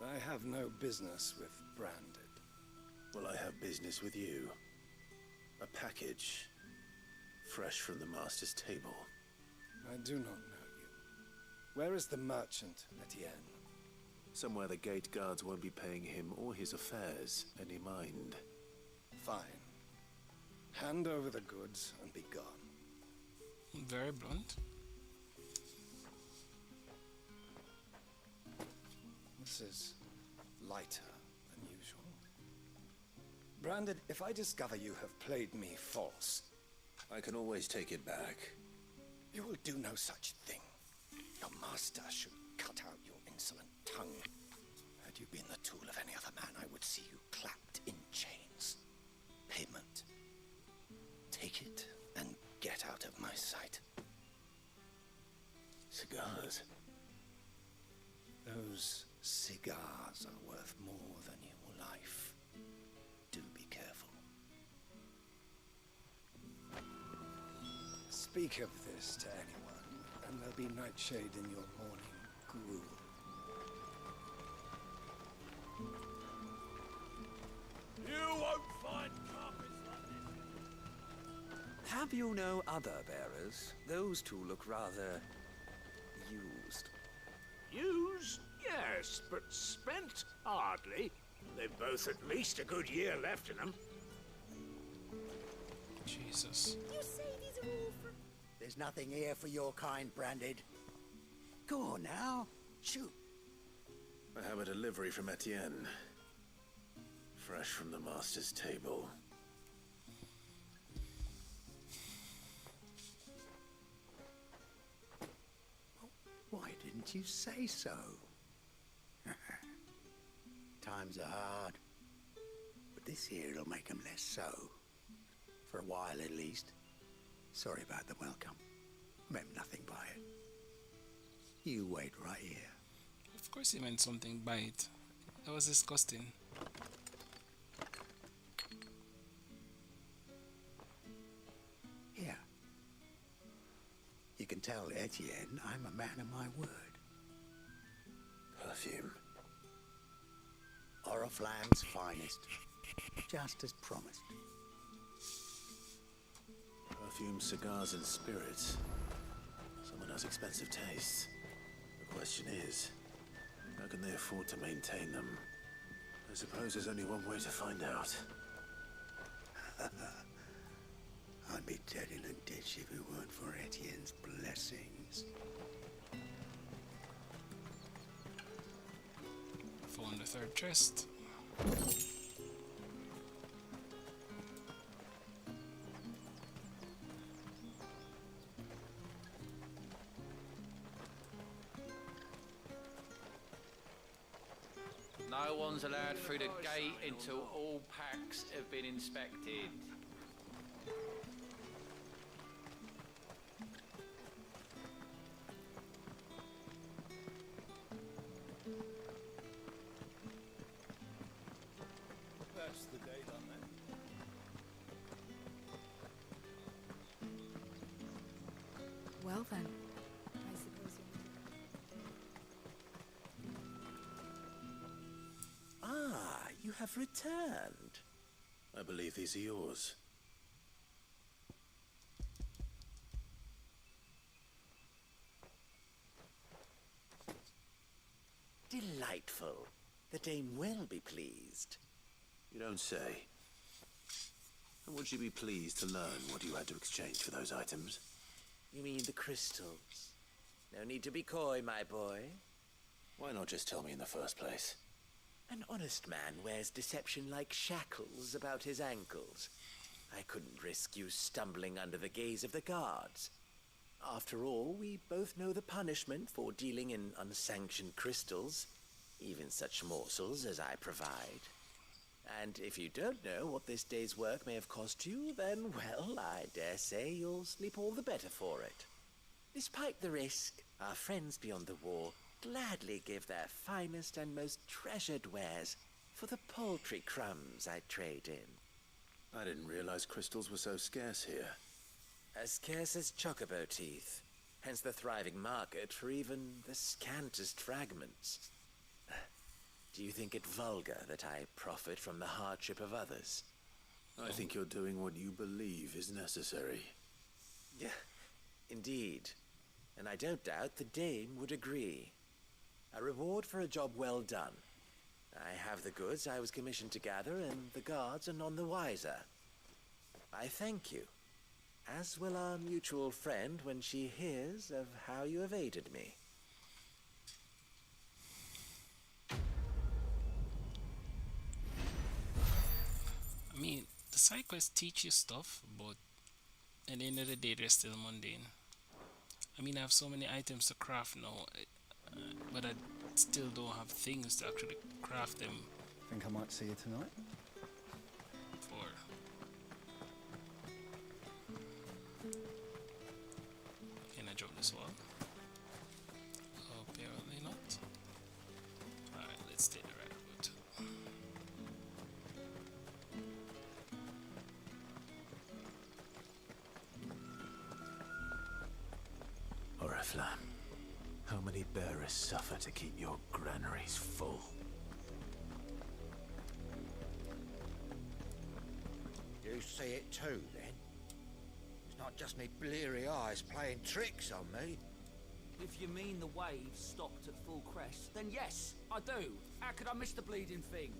I have no business with Branded. Well, I have business with you. A package, fresh from the master's table. I do not know you. Where is the merchant, Etienne? Somewhere the gate guards won't be paying him or his affairs any mind. Fine. Hand over the goods and be gone. Very blunt. This is lighter than usual. Branded, if I discover you have played me false... I can always take it back. You will do no such thing. Your master should cut out your insolent tongue. Had you been the tool of any other man, I would see you clapped in chains. Payment. Take it and get out of my sight. Cigars? Those cigars are worth more than your life. Do be careful. Speak of this to anyone, and there'll be nightshade in your morning gruel. You won't find carpets like this. Have you no other bearers? Those two look rather... used. Used? Yes, but spent? Hardly. They've both at least a good year left in them. Jesus. You say these are all from... There's nothing here for your kind, Branded. Go on now. Shoot. I have a delivery from Etienne. Fresh from the master's table. Why didn't you say so? Times are hard. But this here'll make 'em less so. For a while at least. Sorry about the welcome. Meant nothing by it. You wait right here. Of course he meant something by it. That was disgusting. Here. You can tell Etienne I'm a man of my word. Perfume. Oriflamme's finest. Just as promised. Perfume, cigars, and spirits. Someone has expensive tastes. The question is, how can they afford to maintain them? I suppose there's only one way to find out. I'd be dead in a ditch if it weren't for Etienne's blessings. Found the third chest. No one's allowed through the gate until all packs have been inspected. That's the date on that. Well then, I suppose Ah, you have returned. I believe these are yours. Delightful. The dame will be pleased. You don't say. And would she be pleased to learn what you had to exchange for those items? You mean the crystals? No need to be coy, my boy. Why not just tell me in the first place? An honest man wears deception like shackles about his ankles. I couldn't risk you stumbling under the gaze of the guards. After all, we both know the punishment for dealing in unsanctioned crystals, even such morsels as I provide. And if you don't know what this day's work may have cost you, then, well, I dare say you'll sleep all the better for it. Despite the risk, our friends beyond the wall gladly give their finest and most treasured wares for the paltry crumbs I trade in. I didn't realize crystals were so scarce here. As scarce as chocobo teeth, hence the thriving market for even the scantest fragments. Do you think it vulgar that I profit from the hardship of others? I think you're doing what you believe is necessary. Yeah, indeed. And I don't doubt the dame would agree. A reward for a job well done. I have the goods I was commissioned to gather, and the guards are none the wiser. I thank you, as will our mutual friend when she hears of how you have aided me. I mean, the side quests teach you stuff, but at the end of the day, they're still mundane. I mean, I have so many items to craft now, but I still don't have things to actually craft them Think I might see you tonight? for. Can I drop this one? Apparently not. Alright, let's take the right route. Oriflamme, how many bearers suffer to keep your granaries full? You see it too, then? It's not just me bleary eyes playing tricks on me. If you mean the waves stopped at full crest, then yes, I do. How could I miss the bleeding thing?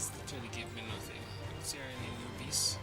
This literally gave me nothing. Is there any new beasts?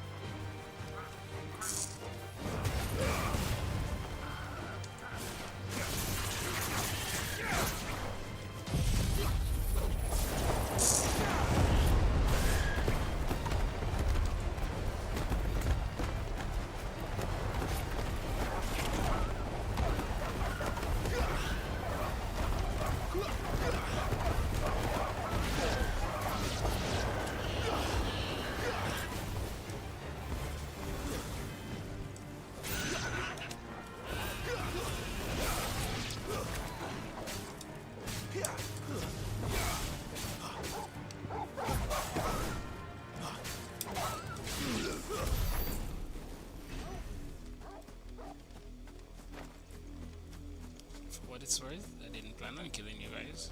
For what it's worth, I didn't plan on killing you guys.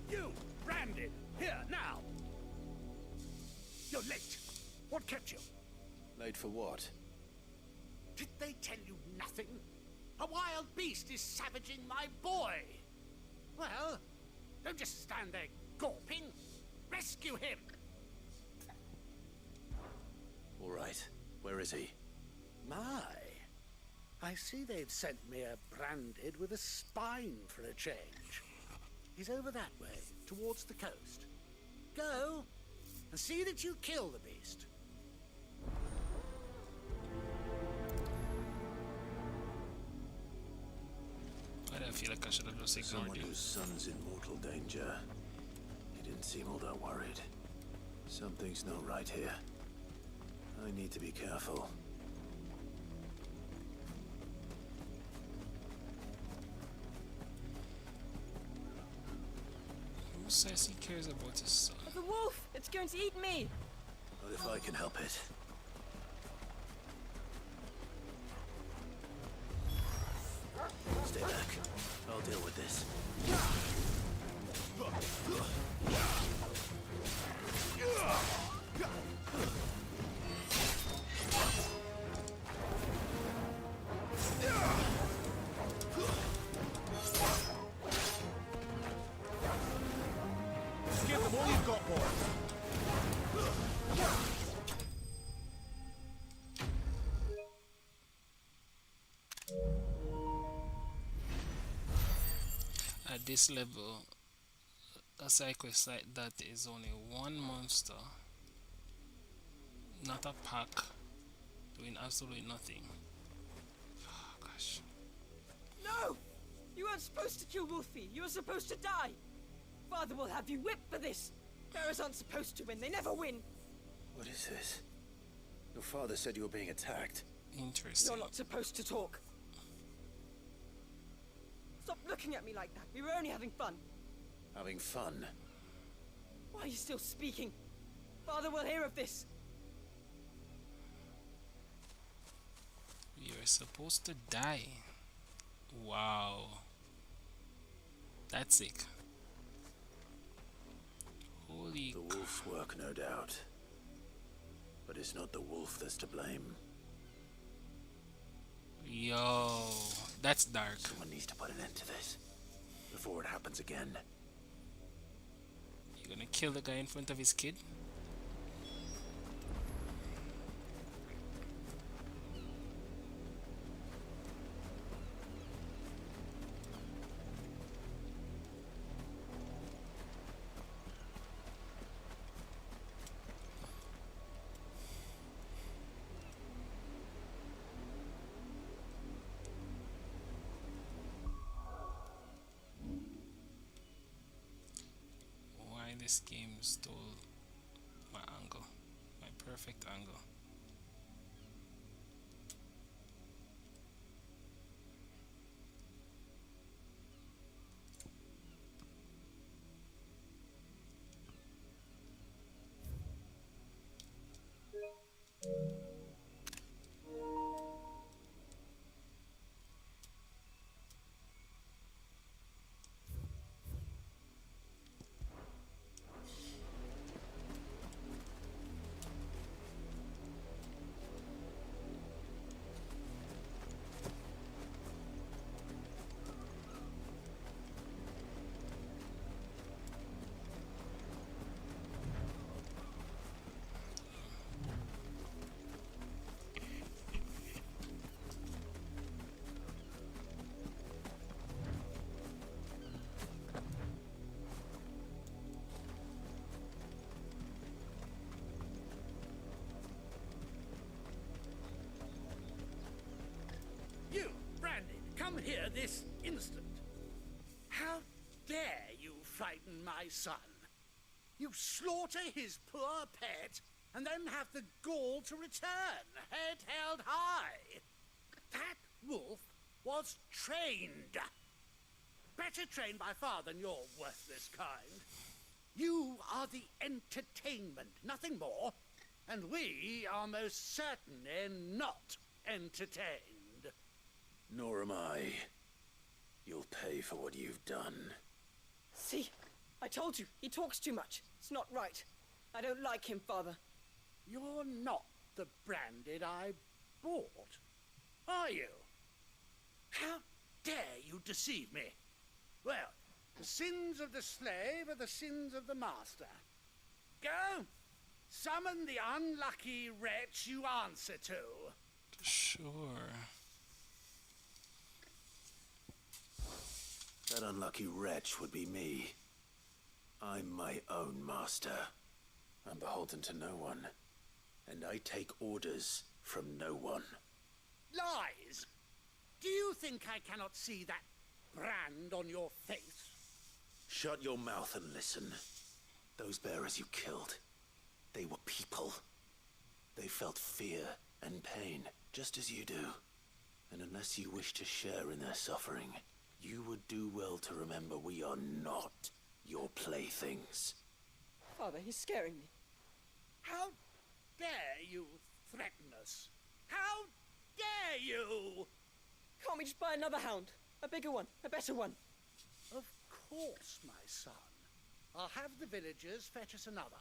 You, branded, here, now! You're late. What kept you? Late for what? Did they tell you nothing? A wild beast is savaging my boy! Well, don't just stand there gawping. Rescue him! All right. Where is he? My, I see they've sent me a branded with a spine for a change. He's over that way, towards the coast. Go, and see that you kill the beast. Why do I feel like I should have just ignored Someone you? whose son's in mortal danger. He didn't seem all that worried. Something's not right here. I need to be careful. Who says he cares about his son? The wolf! It's going to eat me! Not if I can help it. Stay back. I'll deal with this. Give them all you've got, boy. At this level, a Sidequest like that is only one monster, not a pack, doing absolutely nothing. Oh, gosh. No! You weren't supposed to kill Wolfie. You were supposed to die. Father will have you whipped for this. Bearers aren't supposed to win. They never win. What is this? Your father said you were being attacked. Interesting. You're not supposed to talk. Stop looking at me like that. We were only having fun. Having fun? Why are you still speaking? Father will hear of this. You're supposed to die. Wow. That's sick. Holy The wolf's work, no doubt. But it's not the wolf that's to blame. Yo, that's dark. Someone needs to put an end to this before it happens again. You're gonna kill the guy in front of his kid? This game stole my angle, my perfect angle. this instant. How dare you frighten my son? You slaughter his poor pet and then have the gall to return, head held high. That wolf was trained. Better trained by far than your worthless kind. You are the entertainment, nothing more. And we are most certainly not entertained. Nor am I. You'll pay for what you've done. See? I told you, he talks too much. It's not right. I don't like him, Father. You're not the branded I bought, are you? How dare you deceive me? Well, the sins of the slave are the sins of the master. Go, summon the unlucky wretch you answer to. Sure. That unlucky wretch would be me. I'm my own master. I'm beholden to no one. And I take orders from no one. Lies! Do you think I cannot see that brand on your face? Shut your mouth and listen. Those bearers you killed, they were people. They felt fear and pain, just as you do. And unless you wish to share in their suffering, you would do well to remember we are not your playthings. Father, he's scaring me. How dare you threaten us? How dare you? Can't we just buy another hound? A bigger one, a better one. Of course, my son. I'll have the villagers fetch us another.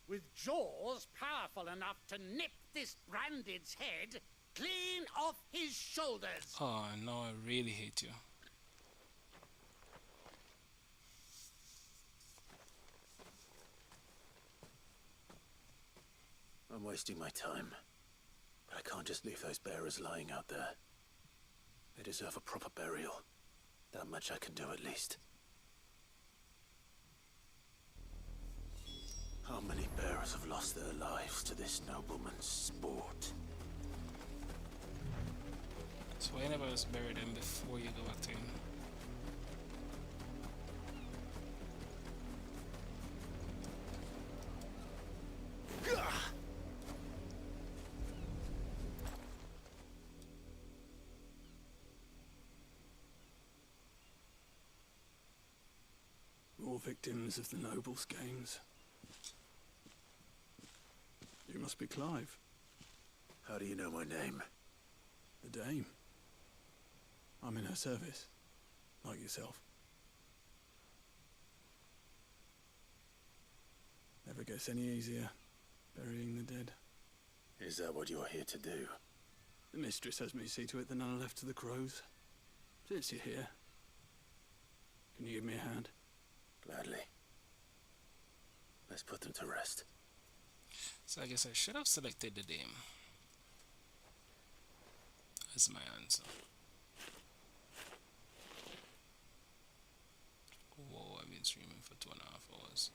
With jaws powerful enough to nip this branded's head clean off his shoulders. Oh, no, I really hate you. I'm wasting my time. But I can't just leave those bearers lying out there. They deserve a proper burial. That much I can do at least. How many bearers have lost their lives to this nobleman's sport? So why never just bury them before you go back to him? More victims of the nobles' games. You must be Clive. How do you know my name? The Dame. I'm in her service, like yourself. Never gets any easier, burying the dead. Is that what you're here to do? The mistress has me see to it that none are left to the crows. Since you're here, can you give me a hand? Gladly. Let's put them to rest. So I guess I should have selected the Dame as my answer. Whoa, I've been streaming for 2.5 hours.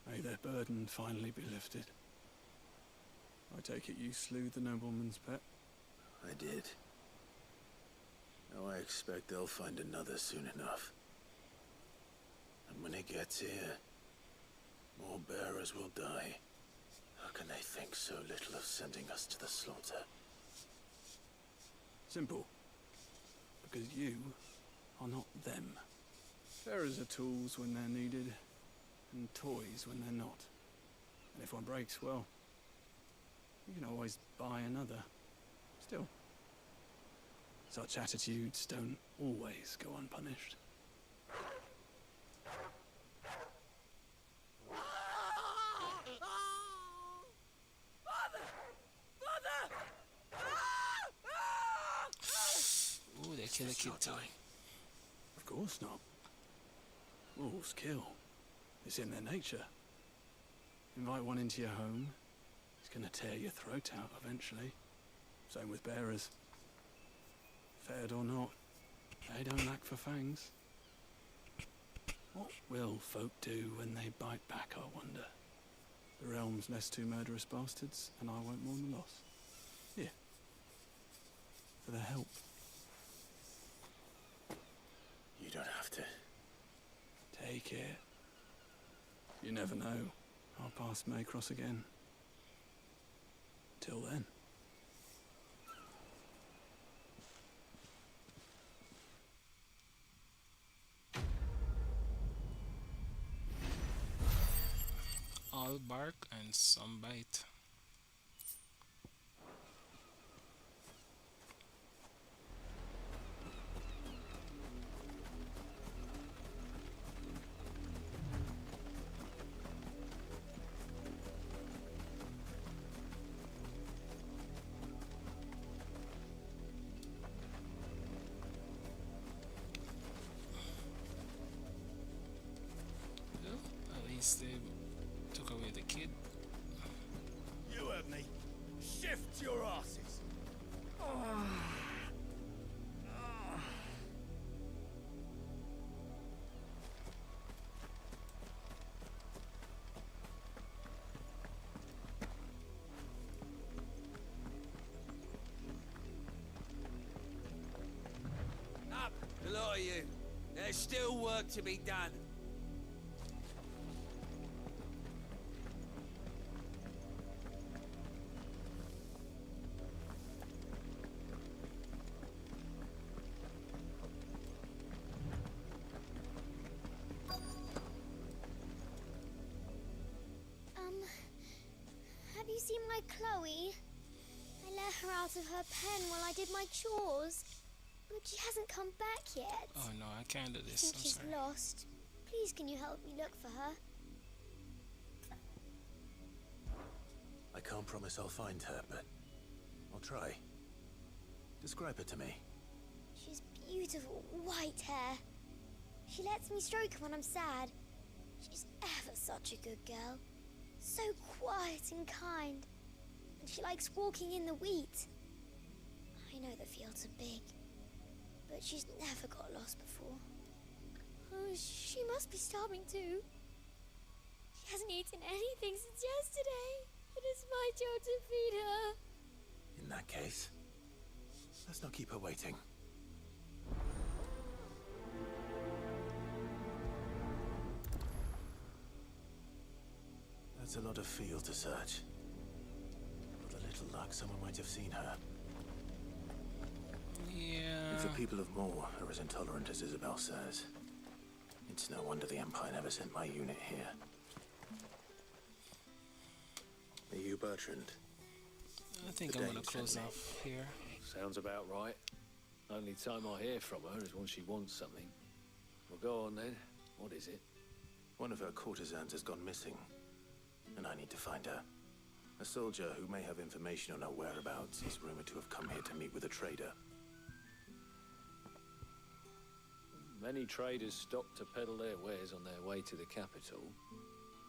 May their burden finally be lifted. I take it you slew the nobleman's pet? I did. Now I expect they'll find another soon enough. And when it gets here, more bearers will die. How can they think so little of sending us to the slaughter? Simple. Because you are not them. Bearers are tools when they're needed, and toys when they're not. And if one breaks, well, you can always buy another. Still, such attitudes don't always go unpunished. Ooh, they kill a kid too. Of course not. Wolves kill. It's in their nature. Invite one into your home, it's gonna tear your throat out eventually. Same with bearers. Fed or not, they don't lack for fangs. What will folk do when they bite back, I wonder? The realm's less two murderous bastards, and I won't mourn the loss. Here. For their help. You don't have to. Take it. You never know. Our paths may cross again. Till then. All bark and some bite. Well, at least they took away the kid. You heard me. Shift your asses. Up, the lot of you. There's still work to be done. Have you seen my Chloe? I let her out of her pen while I did my chores, but she hasn't come back yet. Oh no, I can't do I this. think I'm she's sorry. lost. Please, can you help me look for her? I can't promise I'll find her, but I'll try. Describe her to me. She's beautiful, white hair. She lets me stroke her when I'm sad. She's ever such a good girl. So quiet and kind. And she likes walking in the wheat. I know the fields are big, but she's never got lost before. Oh, she must be starving too. She hasn't eaten anything since yesterday. It is my job to feed her. In that case, let's not keep her waiting. That's a lot of field to search. With a little luck, someone might have seen her. Yeah. If the people of Moor are as intolerant as Isabel says, it's no wonder the Empire never sent my unit here. Are you Bertrand? I think The I'm gonna Danes close sent me. off here. Sounds about right. Only time I hear from her is when she wants something. Well, go on then. What is it? One of her courtesans has gone missing, and I need to find her. A soldier who may have information on her whereabouts is rumored to have come here to meet with a trader. Many traders stop to peddle their wares on their way to the capital,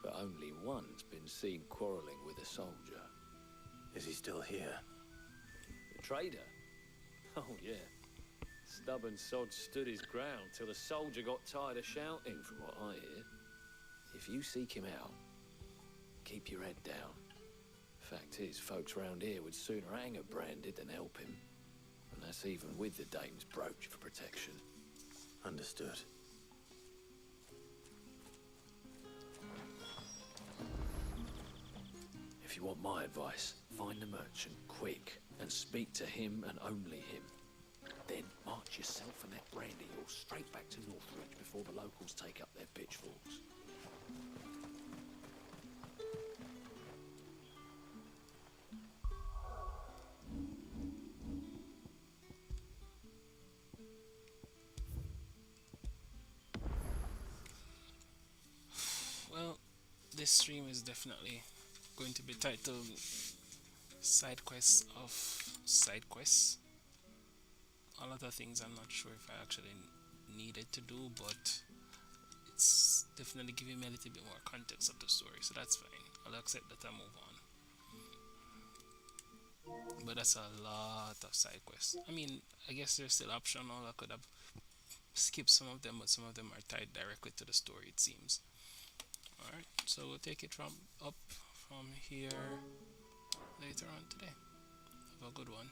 but only one's been seen quarrelling with a soldier. Is he still here? The trader? Oh, yeah. Stubborn sod stood his ground till the soldier got tired of shouting, from what I hear. If you seek him out, keep your head down. Fact is, folks round here would sooner hang a branded than help him. And that's even with the dame's brooch for protection. Understood. If you want my advice, find the merchant quick and speak to him and only him. Then march yourself and that brandy mule straight back to Northridge before the locals take up their pitchforks. Well, this stream is definitely going to be titled Sidequest of Sidequests. A lot of things I'm not sure if I actually needed to do, but it's definitely giving me a little bit more context of the story, so that's fine. I'll accept that and move on. But that's a lot of side quests. I mean, I guess they're still optional. I could have skipped some of them, but some of them are tied directly to the story, it seems. Alright, so we'll take it from up from here later on today. Have a good one.